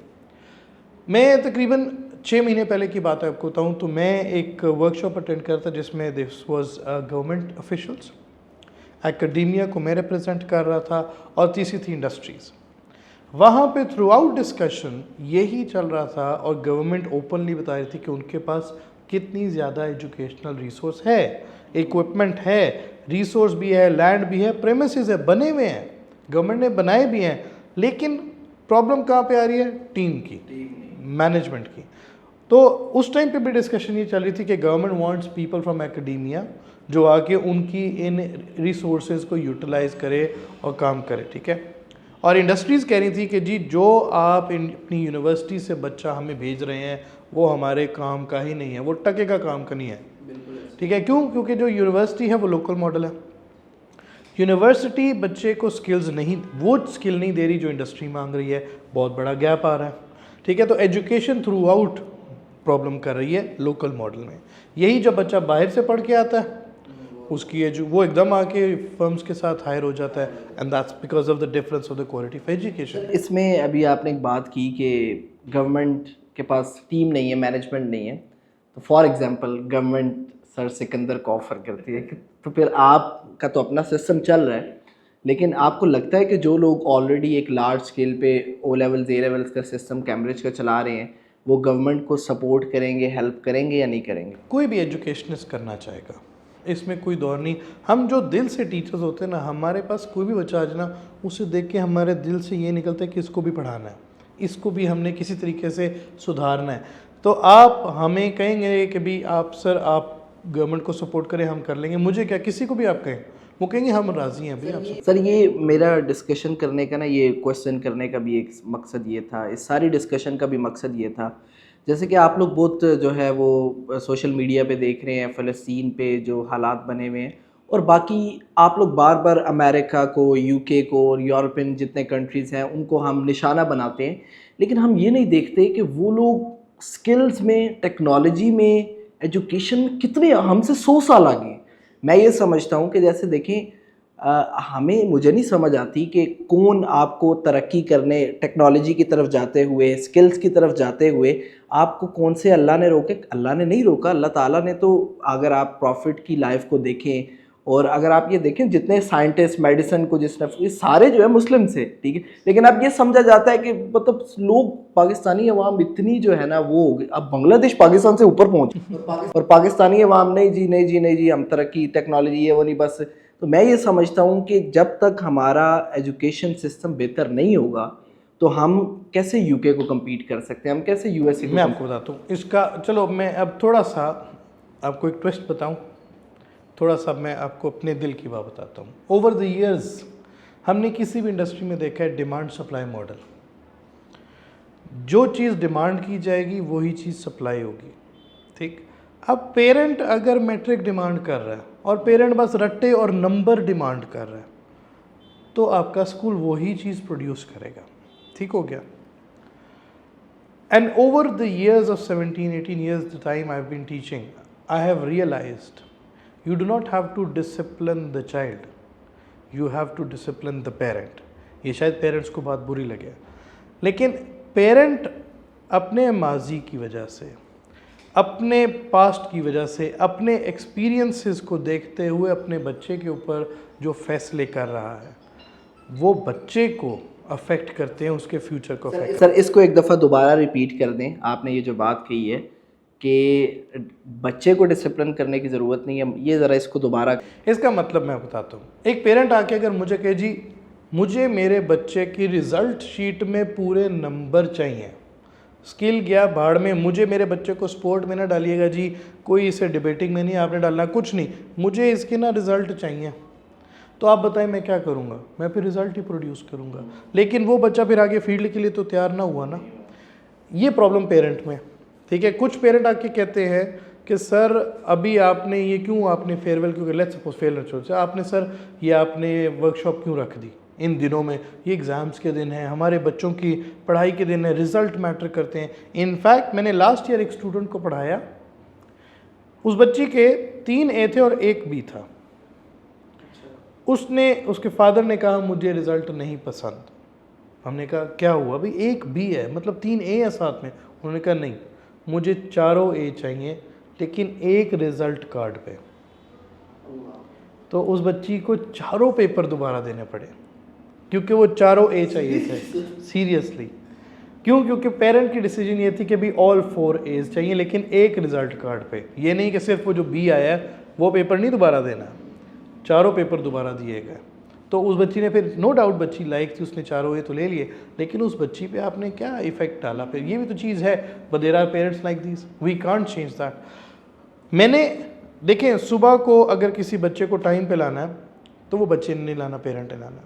मैं तकरीबन 6 महीने पहले की बात है आपको बताऊँ तो मैं एक वर्कशॉप अटेंड करता था जिसमें this was government officials, academia को मैं रिप्रेजेंट कर रहा था और तीसरी थी इंडस्ट्रीज़। वहाँ पे थ्रू आउट डिस्कशन यही चल रहा था और गवर्नमेंट ओपनली बता रही थी कि उनके पास कितनी ज़्यादा एजुकेशनल रिसोर्स है, इक्विपमेंट है, रिसोर्स भी है, लैंड भी है, प्रेमिसेस है, बने हुए हैं, गवर्नमेंट ने बनाए भी हैं, लेकिन प्रॉब्लम कहाँ पे आ रही है? टीम की, मैनेजमेंट की। तो उस टाइम पे भी डिस्कशन ये चल रही थी कि government wants people from academia जो आके उनकी इन रिसोर्सेज को यूटिलाइज करे और काम करे, ठीक है। और इंडस्ट्रीज़ कह रही थी कि जी जो आप अपनी यूनिवर्सिटी से बच्चा हमें भेज रहे हैं वो हमारे काम का ही नहीं है, वो टके का काम का नहीं है, ठीक है। क्यों? क्योंकि जो यूनिवर्सिटी है वो लोकल मॉडल है, यूनिवर्सिटी बच्चे को स्किल्स नहीं, वो स्किल नहीं दे रही जो इंडस्ट्री मांग रही है, बहुत बड़ा गैप आ रहा है, ठीक है। तो एजुकेशन थ्रू आउट प्रॉब्लम कर रही है लोकल मॉडल में। यही जब बच्चा बाहर से पढ़ के आता है उसकी वो एकदम आके फर्म्स के साथ हायर हो जाता है, and that's because of the difference of the quality of education. इसमें अभी आपने एक बात की कि गवर्नमेंट के पास टीम नहीं है, मैनेजमेंट नहीं है, तो for example government sir Sikandar को ऑफर करती है कि तो फिर आपका तो अपना सिस्टम चल रहा है, लेकिन आपको लगता है कि जो लोग ऑलरेडी एक लार्ज स्केल पे O लेवल्स A लेवल्स का सिस्टम कैम्ब्रिज का चला रहे हैं वो गवर्नमेंट को सपोर्ट करेंगे, हेल्प करेंगे या नहीं करेंगे? कोई भी एजुकेशनिस्ट करना चाहेगा, इसमें कोई दौर नहीं। हम जो दिल से टीचर्स होते हैं ना, हमारे पास कोई भी बच्चा आ जाए ना, उसे देख के हमारे दिल से ये निकलता है कि इसको भी पढ़ाना है, इसको भी हमने किसी तरीके से सुधारना है। तो आप हमें कहेंगे कि भी आप सर आप गवर्नमेंट को सपोर्ट करें, हम कर लेंगे, मुझे क्या, किसी को भी आप कहें वो कहेंगे हम राज़ी हैं अभी आपसे। सर ये मेरा डिस्कशन करने का ना, ये क्वेश्चन करने का भी एक मकसद ये था, इस सारी डिस्कशन का भी मकसद ये था, जैसे कि आप लोग बहुत जो है वो सोशल मीडिया पे देख रहे हैं फ़लस्तीन पे जो हालात बने हुए हैं, और बाकी आप लोग बार बार अमेरिका को, UK को और यूरोपियन जितने कंट्रीज़ हैं उनको हम निशाना बनाते हैं, लेकिन हम ये नहीं देखते कि वो लोग स्किल्स में, टेक्नोलॉजी में, एजुकेशन कितने हमसे 100 साल आगे हैं। मैं ये समझता हूँ कि जैसे देखें मुझे नहीं समझ आती कि कौन आपको तरक्की करने, टेक्नोलॉजी की तरफ जाते हुए, स्किल्स की तरफ जाते हुए आपको कौन से अल्लाह ने रोके? अल्लाह ने नहीं रोका, अल्लाह ताला ने तो, अगर आप प्रॉफिट की लाइफ को देखें और अगर आप ये देखें जितने साइंटिस्ट, मेडिसिन को जिसने, ये सारे जो है मुस्लिम से, ठीक है। लेकिन अब ये समझा जाता है कि मतलब लोग, पाकिस्तानी अवाम इतनी जो है ना वो हो गई, अब बांग्लादेश पाकिस्तान से ऊपर पहुँच और पाकिस्तानी अवाम नहीं जी, नहीं जी, नहीं जी, हम तरक्की, टेक्नोलॉजी ये वो नहीं बस। तो मैं ये समझता हूँ कि जब तक हमारा एजुकेशन सिस्टम बेहतर नहीं होगा तो हम कैसे UK को कम्पीट कर सकते हैं, हम कैसे USA को? मैं आपको बताता हूँ इसका, चलो मैं अब थोड़ा सा आपको एक ट्विस्ट बताऊँ, थोड़ा सा मैं आपको अपने दिल की बात बताता हूँ। ओवर द ईयर्स हमने किसी भी इंडस्ट्री में देखा है डिमांड सप्लाई मॉडल, जो चीज़ डिमांड की जाएगी वही चीज़ सप्लाई होगी, ठीक। अब पेरेंट अगर मैट्रिक डिमांड कर रहा है और पेरेंट बस रट्टे और नंबर डिमांड कर रहा है तो आपका स्कूल वही चीज़ प्रोड्यूस करेगा, ठीक हो गया। And over the years of 17, 18 years, the time I've been teaching, I have realized you do not have to discipline the child, you have to discipline the parent. ये शायद पेरेंट्स को बात बुरी लगे, लेकिन पेरेंट अपने माजी की वजह से, अपने पास्ट की वजह से, अपने एक्सपीरियंसेस को देखते हुए अपने बच्चे के ऊपर जो फैसले कर रहा है वो बच्चे को अफेक्ट करते हैं, उसके फ्यूचर को अफेक्ट। सर इसको एक दफ़ा दोबारा रिपीट कर दें। आपने ये जो बात कही है कि बच्चे को डिसिप्लिन करने की ज़रूरत नहीं है, ये ज़रा इसको दोबारा। इसका मतलब मैं बताता हूँ। एक पेरेंट आके अगर मुझे कहे जी मुझे मेरे बच्चे की रिज़ल्ट शीट में पूरे नंबर चाहिए, स्किल गया भाड़ में, मुझे मेरे बच्चे को स्पोर्ट में ना डालिएगा जी, कोई इसे डिबेटिंग में नहीं आपने डालना, कुछ नहीं, मुझे इसके ना रिज़ल्ट चाहिए, तो आप बताएं मैं क्या करूँगा? मैं फिर रिज़ल्ट ही प्रोड्यूस करूँगा, लेकिन वो बच्चा फिर आगे फील्ड के लिए तो तैयार ना हुआ ना। ये प्रॉब्लम पेरेंट में, ठीक है। कुछ पेरेंट आके कहते हैं कि सर अभी आपने ये क्यों, आपने फेयरवेल क्यों, लेट्स सपोज फेयरवेल छोड़, आपने सर ये आपने वर्कशॉप क्यों रख दी इन दिनों में, ये एग्ज़ाम्स के दिन हैं, हमारे बच्चों की पढ़ाई के दिन है, रिज़ल्ट मैटर करते हैं। इनफैक्ट मैंने लास्ट ईयर एक स्टूडेंट को पढ़ाया, उस बच्ची के 3 ए थे और 1 बी था। उसके फादर ने कहा मुझे रिज़ल्ट नहीं पसंद। हमने कहा क्या हुआ? भाई 1 बी है, मतलब 3 ए है साथ में। उन्होंने कहा नहीं, मुझे चारों ए चाहिए, लेकिन 1 रिज़ल्ट कार्ड पे। तो उस बच्ची को चारों पेपर दोबारा देने पड़े क्योंकि वो चारों ए चाहिए थे। सीरियसली क्यों? क्योंकि पेरेंट की डिसीजन ये थी कि भी ऑल 4 एज चाहिए, लेकिन 1 रिज़ल्ट कार्ड पे। ये नहीं कि सिर्फ वो जो बी आया है वो पेपर नहीं दोबारा देना, चारों पेपर दोबारा दिए गए। तो उस बच्ची ने फिर, नो डाउट बच्ची लाइक थी, उसने चारों ए तो ले लिए, लेकिन उस बच्ची पे आपने क्या इफेक्ट डाला? फिर ये भी तो चीज़ है, but there are parents like this, we can't change that. मैंने देखें, सुबह को अगर किसी बच्चे को टाइम पे लाना है तो वो बच्चे ने नहीं लाना, पेरेंट ने लाना,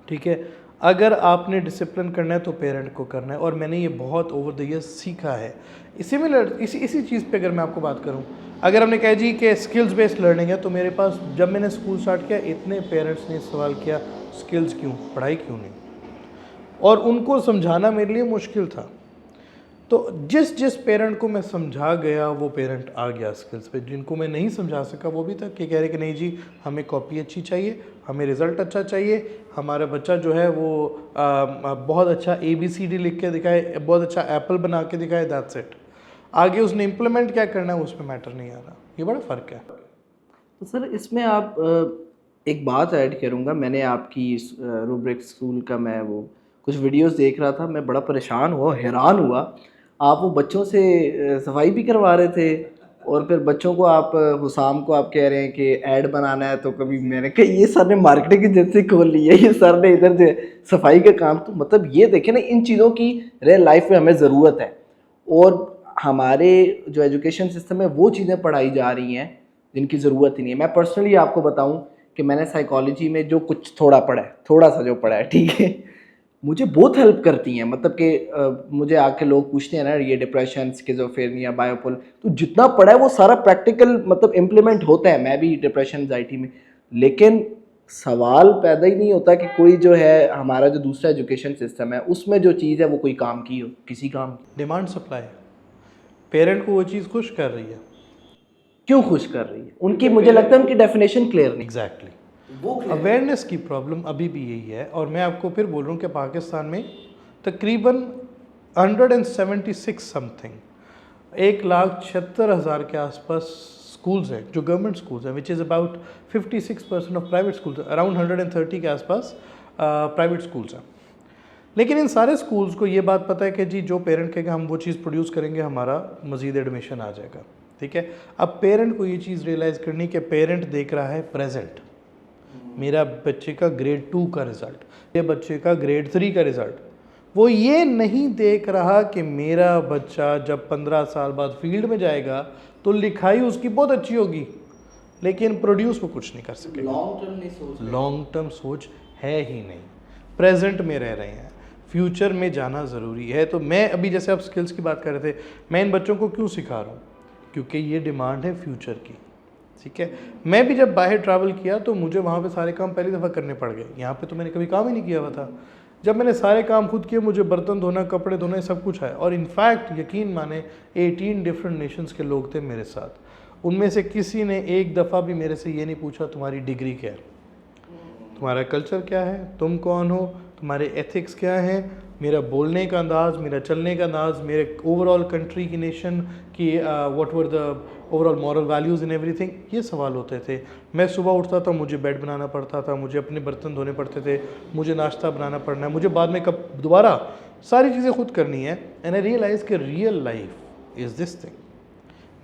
ठीक है। अगर आपने डिसिप्लिन करना है तो पेरेंट को करना है, और मैंने ये बहुत ओवर द ईयर्स सीखा है। इसी चीज़ पे अगर मैं आपको बात करूं, अगर हमने कहा जी कि स्किल्स बेस्ड लर्निंग है, तो मेरे पास जब मैंने स्कूल स्टार्ट किया इतने पेरेंट्स ने सवाल किया स्किल्स क्यों, पढ़ाई क्यों नहीं, और उनको समझाना मेरे लिए मुश्किल था। तो जिस पेरेंट को मैं समझा गया वो पेरेंट आ गया स्किल्स पे, जिनको मैं नहीं समझा सका वो भी था कि कह रहे कि नहीं जी हमें कॉपी अच्छी चाहिए, हमें रिज़ल्ट अच्छा चाहिए, हमारा बच्चा जो है वो बहुत अच्छा ABCD लिख के दिखाए, बहुत अच्छा एप्पल बना के दिखाए, दैट्स इट। आगे उसने इम्प्लीमेंट क्या करना है उसमें मैटर नहीं आ रहा। ये बड़ा फ़र्क है। तो सर इसमें आप एक बात ऐड करूँगा, मैंने आपकी रूब्रिक स्कूल का मैं वो कुछ वीडियोस देख रहा था, मैं बड़ा परेशान हुआ, हैरान हुआ। आप वो बच्चों से सफाई भी करवा रहे थे, और फिर बच्चों को आप हुसाम को आप कह रहे हैं कि ऐड बनाना है, तो कभी मैंने कहा ये सर ने मार्केटिंग एजेंसी खोल ली है, ये सर ने इधर जो सफाई का काम। तो मतलब ये देखें ना, इन चीज़ों की रियल लाइफ में हमें ज़रूरत है, और हमारे जो एजुकेशन सिस्टम है वो चीज़ें पढ़ाई जा रही हैं जिनकी ज़रूरत ही नहीं है। मैं पर्सनली आपको बताऊं कि मैंने साइकोलॉजी में जो कुछ थोड़ा पढ़ा है, थोड़ा सा जो पढ़ा है, ठीक है, मुझे बहुत हेल्प करती हैं। मतलब कि मुझे आके लोग पूछते हैं ना ये डिप्रेशन, स्किज़ोफ्रेनिया, बायोपोल, तो जितना पढ़ा है वो सारा प्रैक्टिकल मतलब इम्प्लीमेंट होता है। मैं भी डिप्रेशन, एंजाइटी में, लेकिन सवाल पैदा ही नहीं होता कि कोई जो है हमारा जो दूसरा एजुकेशन सिस्टम है उसमें जो चीज़ है वो कोई काम की हो, किसी काम की। डिमांड सप्लाई, पेरेंट को वो चीज़ खुश कर रही है। क्यों खुश कर रही है? उनकी, मुझे लगता है उनकी डेफिनेशन क्लियर नहीं। एग्जैक्टली, अवेयरनेस की प्रॉब्लम अभी भी यही है। और मैं आपको फिर बोल रहा हूँ कि पाकिस्तान में तकरीबन 176 समथिंग 1,76,000 के आसपास स्कूल्स हैं जो गवर्नमेंट स्कूल्स हैं, which is about 56% of private schools. Around 130 के आसपास प्राइवेट स्कूल्स हैं। लेकिन इन सारे स्कूल्स को ये बात पता है कि जी जो पेरेंट कहेगा हम वो चीज़ प्रोड्यूस करेंगे, हमारा मज़ीद एडमिशन आ जाएगा, ठीक है। अब पेरेंट को ये चीज़ रियलाइज़ करनी कि पेरेंट देख रहा है प्रेजेंट, मेरा बच्चे का ग्रेड 2 का रिज़ल्ट, ये बच्चे का ग्रेड 3 का रिज़ल्ट। वो ये नहीं देख रहा कि मेरा बच्चा जब 15 साल बाद फील्ड में जाएगा तो लिखाई उसकी बहुत अच्छी होगी, लेकिन प्रोड्यूस वो कुछ नहीं कर सकेगा। लॉन्ग टर्म सोच है ही नहीं, प्रेजेंट में रह रहे हैं, फ्यूचर में जाना ज़रूरी है। तो मैं अभी जैसे आप स्किल्स की बात कर रहे थे, मैं इन बच्चों को क्यों सिखा रहा हूँ? क्योंकि ये डिमांड है फ्यूचर की, ठीक है। मैं भी जब बाहर ट्रैवल किया तो मुझे वहाँ पे सारे काम पहली दफ़ा करने पड़ गए। यहाँ पे तो मैंने कभी काम ही नहीं किया हुआ था। जब मैंने सारे काम खुद किए, मुझे बर्तन धोना, कपड़े धोना, सब कुछ है। और इनफैक्ट यकीन माने 18 डिफरेंट नेशंस के लोग थे मेरे साथ। उनमें से किसी ने एक दफ़ा भी मेरे से ये नहीं पूछा तुम्हारी डिग्री क्या है, तुम्हारा कल्चर क्या है, तुम कौन हो, तुम्हारे एथिक्स क्या हैं, मेरा बोलने का अंदाज़, मेरा चलने का अंदाज़, मेरे ओवरऑल कंट्री की नेशन की what were the overall moral values in everything, ये सवाल होते थे। मैं सुबह उठता था, मुझे बेड बनाना पड़ता था, मुझे अपने बर्तन धोने पड़ते थे, मुझे नाश्ता बनाना पड़ना है, मुझे बाद में कब दोबारा सारी चीज़ें खुद करनी है। एंड आई रियलाइज़ कि real life is this thing,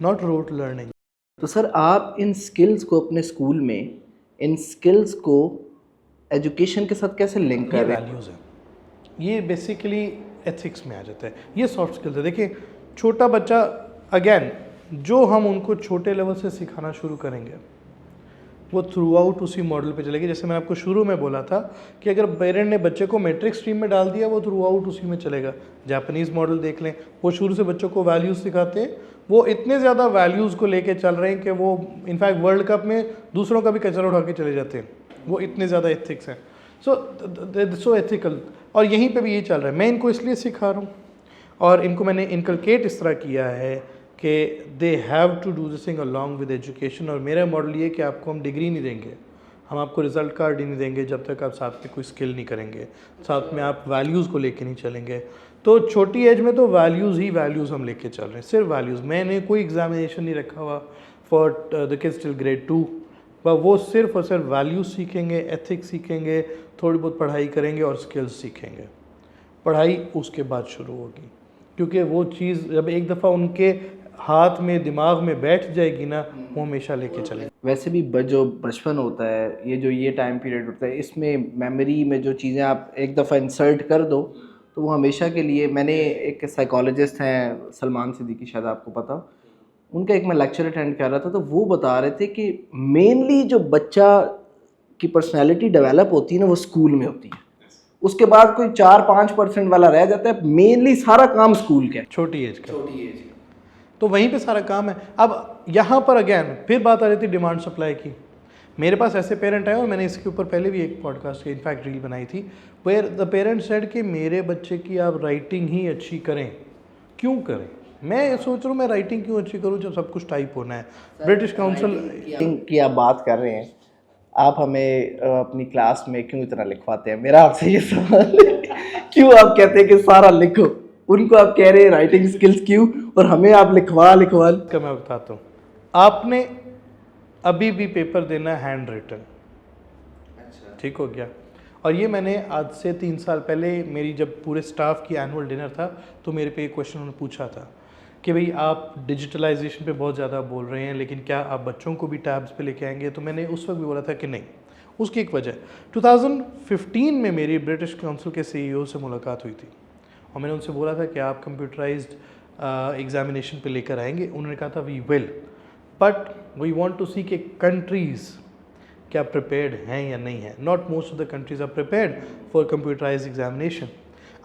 not rote learning. तो सर आप इन स्किल्स को अपने स्कूल में, इन स्किल्स को एजुकेशन के साथ कैसे लिंक कर ये रहे हैं? वैल्यूज़ है, ये बेसिकली एथिक्स में आ जाता है, ये सॉफ्ट स्किल्स है। देखिए छोटा बच्चा, अगेन जो हम उनको छोटे लेवल से सिखाना शुरू करेंगे वो थ्रू आउट उसी मॉडल पे चलेगी। जैसे मैंने आपको शुरू में बोला था कि अगर पेरेंट ने बच्चे को मैट्रिक स्ट्रीम में डाल दिया, वो थ्रू आउट उसी में चलेगा। जापानीज़ मॉडल देख लें, वो शुरू से बच्चों को वैल्यूज़ सिखाते हैं, वो इतने ज़्यादा वैल्यूज़ को लेके चल रहे हैं कि वो इनफैक्ट वर्ल्ड कप में दूसरों का भी कचरा उठा के चले जाते हैं, वो इतने ज़्यादा एथिक्स हैं। सो एथिकल, और यहीं पे भी ये चल रहा है। मैं इनको इसलिए सिखा रहा हूँ और इनको मैंने इनकलकेट इस तरह किया है कि they have to do this thing along with education. और मेरा मॉडल ये कि आपको हम डिग्री नहीं देंगे, हम आपको रिजल्ट कार्ड ही नहीं देंगे जब तक आप साथ में कोई स्किल नहीं करेंगे, साथ में आप वैल्यूज़ को लेके नहीं चलेंगे। तो छोटी एज में तो वैल्यूज़ ही वैल्यूज़ हम लेके चल रहे हैं, सिर्फ वैल्यूज़। मैंने कोई एग्जामिनेशन नहीं रखा हुआ for the kids till grade 2, पर वो सिर्फ और सिर्फ वैल्यूज़ सीखेंगे, एथिक्स सीखेंगे, थोड़ी बहुत पढ़ाई करेंगे और स्किल्स सीखेंगे। पढ़ाई उसके बाद शुरू होगी, क्योंकि वो चीज़ जब एक दफ़ा उनके हाथ में, दिमाग में बैठ जाएगी ना, वो हमेशा लेके चलेंगे। वैसे भी जो बचपन होता है, ये टाइम पीरियड होता है, इसमें मेमोरी में जो चीज़ें आप एक दफ़ा इंसर्ट कर दो तो वो हमेशा के लिए। मैंने एक साइकोलॉजिस्ट हैं सलमान सिद्दीकी, शायद आपको पता, उनका एक मैं लेक्चर अटेंड कर रहा था, तो वो बता रहे थे कि मेनली जो बच्चा की पर्सनैलिटी डेवलप होती है ना, वो स्कूल में होती है। उसके बाद कोई 4-5% वाला रह जाता है, मेनली सारा काम स्कूल का, छोटी एज का, तो वहीं पे सारा काम है। अब यहाँ पर अगेन फिर बात आ रही थी डिमांड सप्लाई की। मेरे पास ऐसे पेरेंट आए, और मैंने इसके ऊपर पहले भी एक पॉडकास्ट की इनफैक्ट रील बनाई थी, वेयर द पेरेंट्स सेड कि मेरे बच्चे की आप राइटिंग ही अच्छी करें। क्यों करें? मैं ये सोच रहा हूँ मैं राइटिंग क्यों अच्छी करूँ जब सब कुछ टाइप होना है। ब्रिटिश काउंसिल की आप बात कर रहे हैं, आप हमें अपनी क्लास में क्यों इतना लिखवाते हैं? मेरा आपसे ये सवाल है, क्यों आप कहते हैं कि सारा लिखो? उनको आप कह रहे हैं राइटिंग स्किल्स क्यों, और हमें आप लिखवा का मैं बताता हूँ। आपने अभी भी पेपर देना हैंड रिटन, ठीक हो गया। और ये मैंने आज से 3 साल पहले मेरी जब पूरे स्टाफ की एनुअल डिनर था, तो मेरे पे एक क्वेश्चन उन्होंने पूछा था कि भाई आप डिजिटलाइजेशन पे बहुत ज़्यादा बोल रहे हैं, लेकिन क्या आप बच्चों को भी टैब्स पे लेके आएंगे? तो मैंने उस वक्त भी बोला था कि नहीं। उसकी एक वजह, 2015 में मेरी ब्रिटिश काउंसिल के CEO से मुलाकात हुई थी, और मैंने उनसे बोला था कि आप कंप्यूटराइज्ड एग्जामिनेशन पे लेकर आएंगे। उन्होंने कहा था we will, but we want to see कि कंट्रीज़ क्या प्रिपेयर्ड हैं या नहीं है। Not most of the countries are prepared for computerised examination.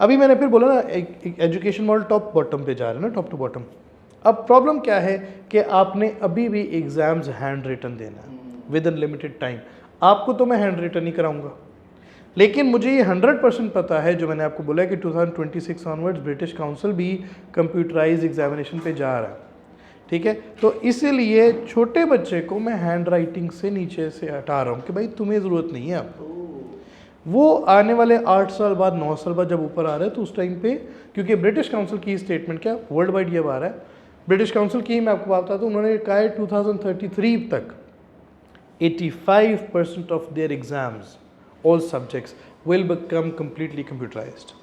अभी मैंने फिर बोला ना, एक एजुकेशन मॉडल टॉप बॉटम पे जा रहा है ना, टॉप टू बॉटम। अब प्रॉब्लम क्या है कि आपने अभी भी एग्ज़ाम्स हैंड रिटन देना है विद इन लिमिटेड टाइम। आपको तो मैं हैंड रिटन ही कराऊंगा, लेकिन मुझे ये 100% पता है, जो मैंने आपको बोला है कि 2026 ऑनवर्ड्स ब्रिटिश काउंसिल भी कंप्यूटराइज्ड एग्जामिनेशन पे जा रहा है, ठीक है। तो इसीलिए छोटे बच्चे को मैं हैंड राइटिंग से नीचे से हटा रहा हूँ कि भाई तुम्हें ज़रूरत नहीं है। अब वो आने वाले 8 साल बाद, 9 साल बाद जब ऊपर आ रहा है, तो उस टाइम पे, क्योंकि ब्रिटिश काउंसिल की स्टेटमेंट क्या वर्ल्ड वाइड ये आ रहा है, ब्रिटिश काउंसिल की मैं आपको बताता हूँ, उन्होंने कहा है 2033 तक 85% of their exams, all subjects will become completely computerised.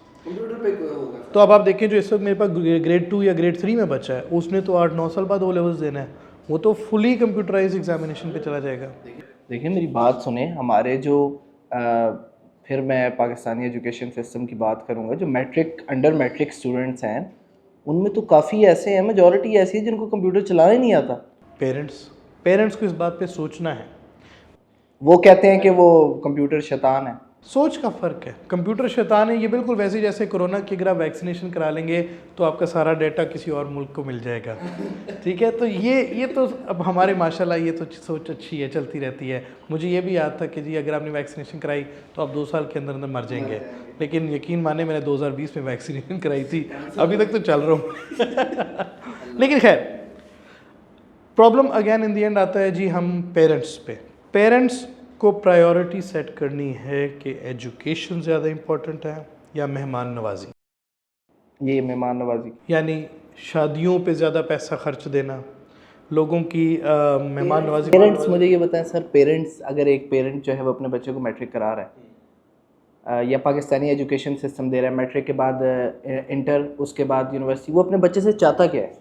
तो अब आप देखें, जो इस वक्त मेरे पास ग्रेड 2 या ग्रेड 3 में बच्चा है, उसने तो 8-9 साल बाद O लेवल्स देना है, वो तो फुली कंप्यूटराइज एग्जामिनेशन पे चला जाएगा। देखिए मेरी बात सुने, हमारे जो फिर मैं पाकिस्तानी एजुकेशन सिस्टम की बात करूँगा, जो मैट्रिक अंडर मैट्रिक स्टूडेंट्स हैं, उनमें तो काफ़ी ऐसे हैं, मेजॉरिटी ऐसी है जिनको कंप्यूटर चलाना ही नहीं आता। पेरेंट्स को इस बात पे सोचना है। वो कहते हैं कि वो कंप्यूटर शैतान है। सोच का फ़र्क है। कंप्यूटर शैतान है, ये बिल्कुल वैसे जैसे कोरोना की अगर आप वैक्सीनेशन करा लेंगे तो आपका सारा डाटा किसी और मुल्क को मिल जाएगा। ठीक है, तो ये तो अब हमारे माशाल्लाह ये तो सोच अच्छी है, चलती रहती है। मुझे ये भी याद था कि जी अगर आपने वैक्सीनेशन कराई तो आप 2 साल के अंदर अंदर मर जाएंगे, लेकिन यकीन माने मैंने 2020 में वैक्सीनेशन कराई थी, अभी तक तो चल रहा हूँ। लेकिन खैर, problem again in the and आता है जी हम पेरेंट्स पे। पेरेंट्स को प्रायोरिटी सेट करनी है कि एजुकेशन ज़्यादा इम्पोर्टेंट है या मेहमान नवाजी। ये मेहमान नवाजी, यानी शादियों पे ज़्यादा पैसा खर्च देना, लोगों की मेहमान नवाजी। पेरेंट्स मुझे ये बताएं सर, पेरेंट्स अगर एक पेरेंट जो है वो अपने बच्चे को मैट्रिक करा रहा है या पाकिस्तानी एजुकेशन सिस्टम दे रहा है, मैट्रिक के बाद इंटर, उसके बाद यूनिवर्सिटी, वो अपने बच्चे से चाहता क्या है?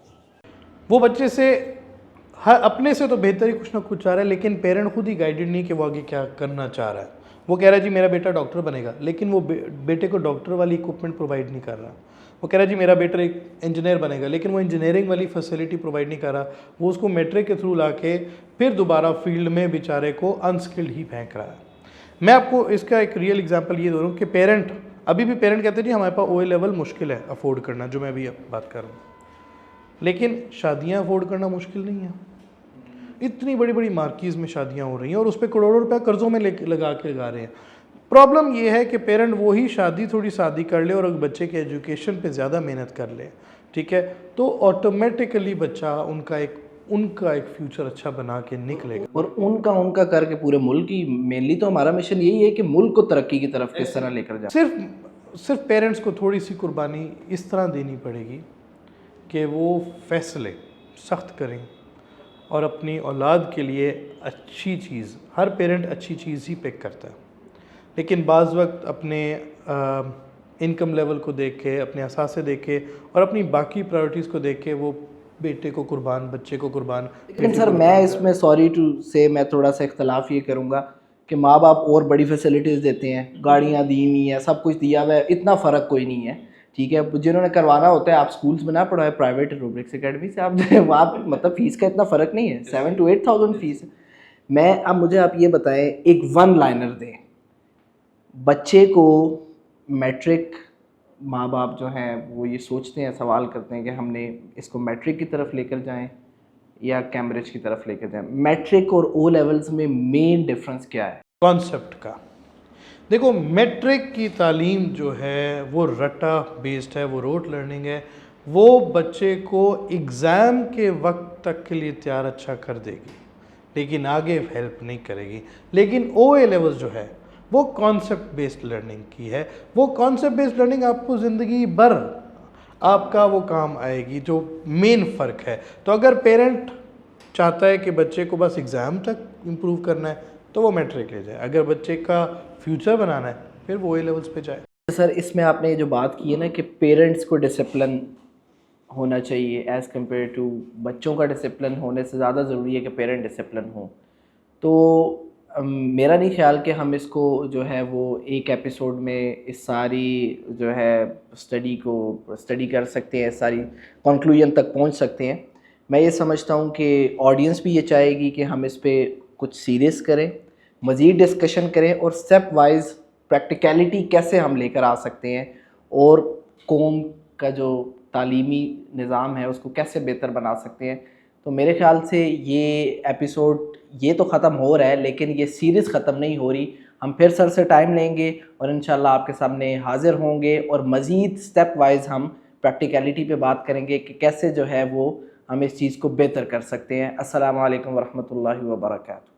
वो बच्चे से हर अपने से तो बेहतर ही कुछ ना कुछ चाह रहा है, लेकिन पेरेंट खुद ही गाइडेड नहीं कि वो आगे क्या करना चाह रहा है। वो कह रहा है जी मेरा बेटा डॉक्टर बनेगा, लेकिन वो बेटे को डॉक्टर वाली इक्विपमेंट प्रोवाइड नहीं कर रहा। वो कह रहा है जी मेरा बेटा एक इंजीनियर बनेगा, लेकिन वो इंजीनियरिंग वाली फैसिलिटी प्रोवाइड नहीं कर रहा। वो उसको मैट्रिक के थ्रू ला के फिर दोबारा फील्ड में बेचारे को अनस्किल्ड ही फेंक रहा है। मैं आपको इसका एक रियल एग्जाम्पल ये दे रहा हूँ कि पेरेंट, अभी भी पेरेंट कहते हैं जी हमारे पास OA लेवल मुश्किल है अफोर्ड करना, जो मैं अभी बात कर रहा हूँ, लेकिन शादियाँ अफोर्ड करना मुश्किल नहीं है। इतनी बड़ी बड़ी मार्कीज़ में शादियाँ हो रही हैं और उस पर करोड़ों रुपया कर्ज़ों में लगा रहे हैं। प्रॉब्लम ये है कि पेरेंट वही थोड़ी शादी कर ले और बच्चे के एजुकेशन पे ज़्यादा मेहनत कर ले, ठीक है, तो ऑटोमेटिकली बच्चा उनका एक फ्यूचर अच्छा बना के निकलेगा। और उनका करके पूरे मुल्क की, मेनली तो हमारा मिशन यही है कि मुल्क को तरक्की की तरफ किस तरह लेकर जाए। सिर्फ पेरेंट्स को थोड़ी सी कुर्बानी इस तरह देनी पड़ेगी कि वो फैसले सख्त करें और अपनी औलाद के लिए अच्छी चीज़, हर पेरेंट अच्छी चीज़ ही पिक करता है, लेकिन बाज़ वक्त अपने इनकम लेवल को देख के, अपने असासे देख के और अपनी बाकी प्रायोरिटीज़ को देख के वो बेटे को कुर्बान, बच्चे को कुर्बान। लेकिन सर मैं इसमें सॉरी टू से मैं थोड़ा सा इख्तलाफ ये करूँगा कि माँ बाप और बड़ी फैसिलिटीज़ देते हैं, गाड़ियाँ दी हुई हैं, सब कुछ दिया हुआ है, इतना फ़र्क कोई नहीं है, ठीक है। जिन्होंने करवाना होता है, आप स्कूल्स में ना पढ़ाए प्राइवेट रूब्रिक्स एकेडमी से, आप जो है वहाँ पे मतलब फ़ीस का इतना फ़र्क नहीं है, 7,000 to 8,000 फ़ीस है। मैं अब मुझे आप ये बताएं, एक वन लाइनर दें बच्चे को मैट्रिक, माँ बाप जो हैं वो ये सोचते हैं, सवाल करते हैं कि हमने इसको मैट्रिक की तरफ लेकर जाएं या कैम्ब्रिज की तरफ लेकर जाएं। मैट्रिक और O लेवल्स में मेन डिफरेंस क्या है? कॉन्सेप्ट का देखो, मैट्रिक की तालीम जो है वो रटा बेस्ड है, वो रोट लर्निंग है, वो बच्चे को एग्ज़ाम के वक्त तक के लिए तैयार अच्छा कर देगी, लेकिन आगे हेल्प नहीं करेगी। लेकिन OA लेवल जो है वो कॉन्सेप्ट बेस्ड लर्निंग की है। वो कॉन्सेप्ट बेस्ड लर्निंग आपको ज़िंदगी भर आपका वो काम आएगी, जो मेन फ़र्क है। तो अगर पेरेंट चाहता है कि बच्चे को बस एग्ज़ाम तक इम्प्रूव करना है तो वो मैट्रिक ले जाए, अगर बच्चे का फ्यूचर बनाना है फिर वो A लेवल्स पे जाए। सर इसमें आपने ये जो बात की है ना कि पेरेंट्स को डिसिप्लिन होना चाहिए एज़ कम्पेयर टू बच्चों का डिसिप्लिन होने से ज़्यादा ज़रूरी है कि पेरेंट डिसिप्लिन हो, तो मेरा नहीं ख्याल कि हम इसको जो है वो एक एपिसोड में इस सारी जो है स्टडी कर सकते हैं, सारी कंक्लूजन तक पहुंच सकते हैं। मैं ये समझता हूं कि ऑडियंस भी ये चाहेगी कि हम इस पे कुछ सीरियस करें, मज़ीद डिस्कशन करें और स्टेप वाइज प्रैक्टिकलिटी कैसे हम लेकर आ सकते हैं और कौम का जो तालीमी निज़ाम है उसको कैसे बेहतर बना सकते हैं। तो मेरे ख़्याल से ये एपिसोड ये तो ख़त्म हो रहा है, लेकिन ये सीरीज़ ख़त्म नहीं हो रही। हम फिर सर से टाइम लेंगे और इंशाल्लाह आपके सामने हाज़िर होंगे और मज़ीद स्टेप वाइज हम प्रैक्टिकलिटी पे बात करेंगे कि कैसे जो है वो हम इस चीज़ को बेहतर कर सकते हैं। अस्सलामु अलैकुम वरहमतुल्लाहि वबरकातुहू।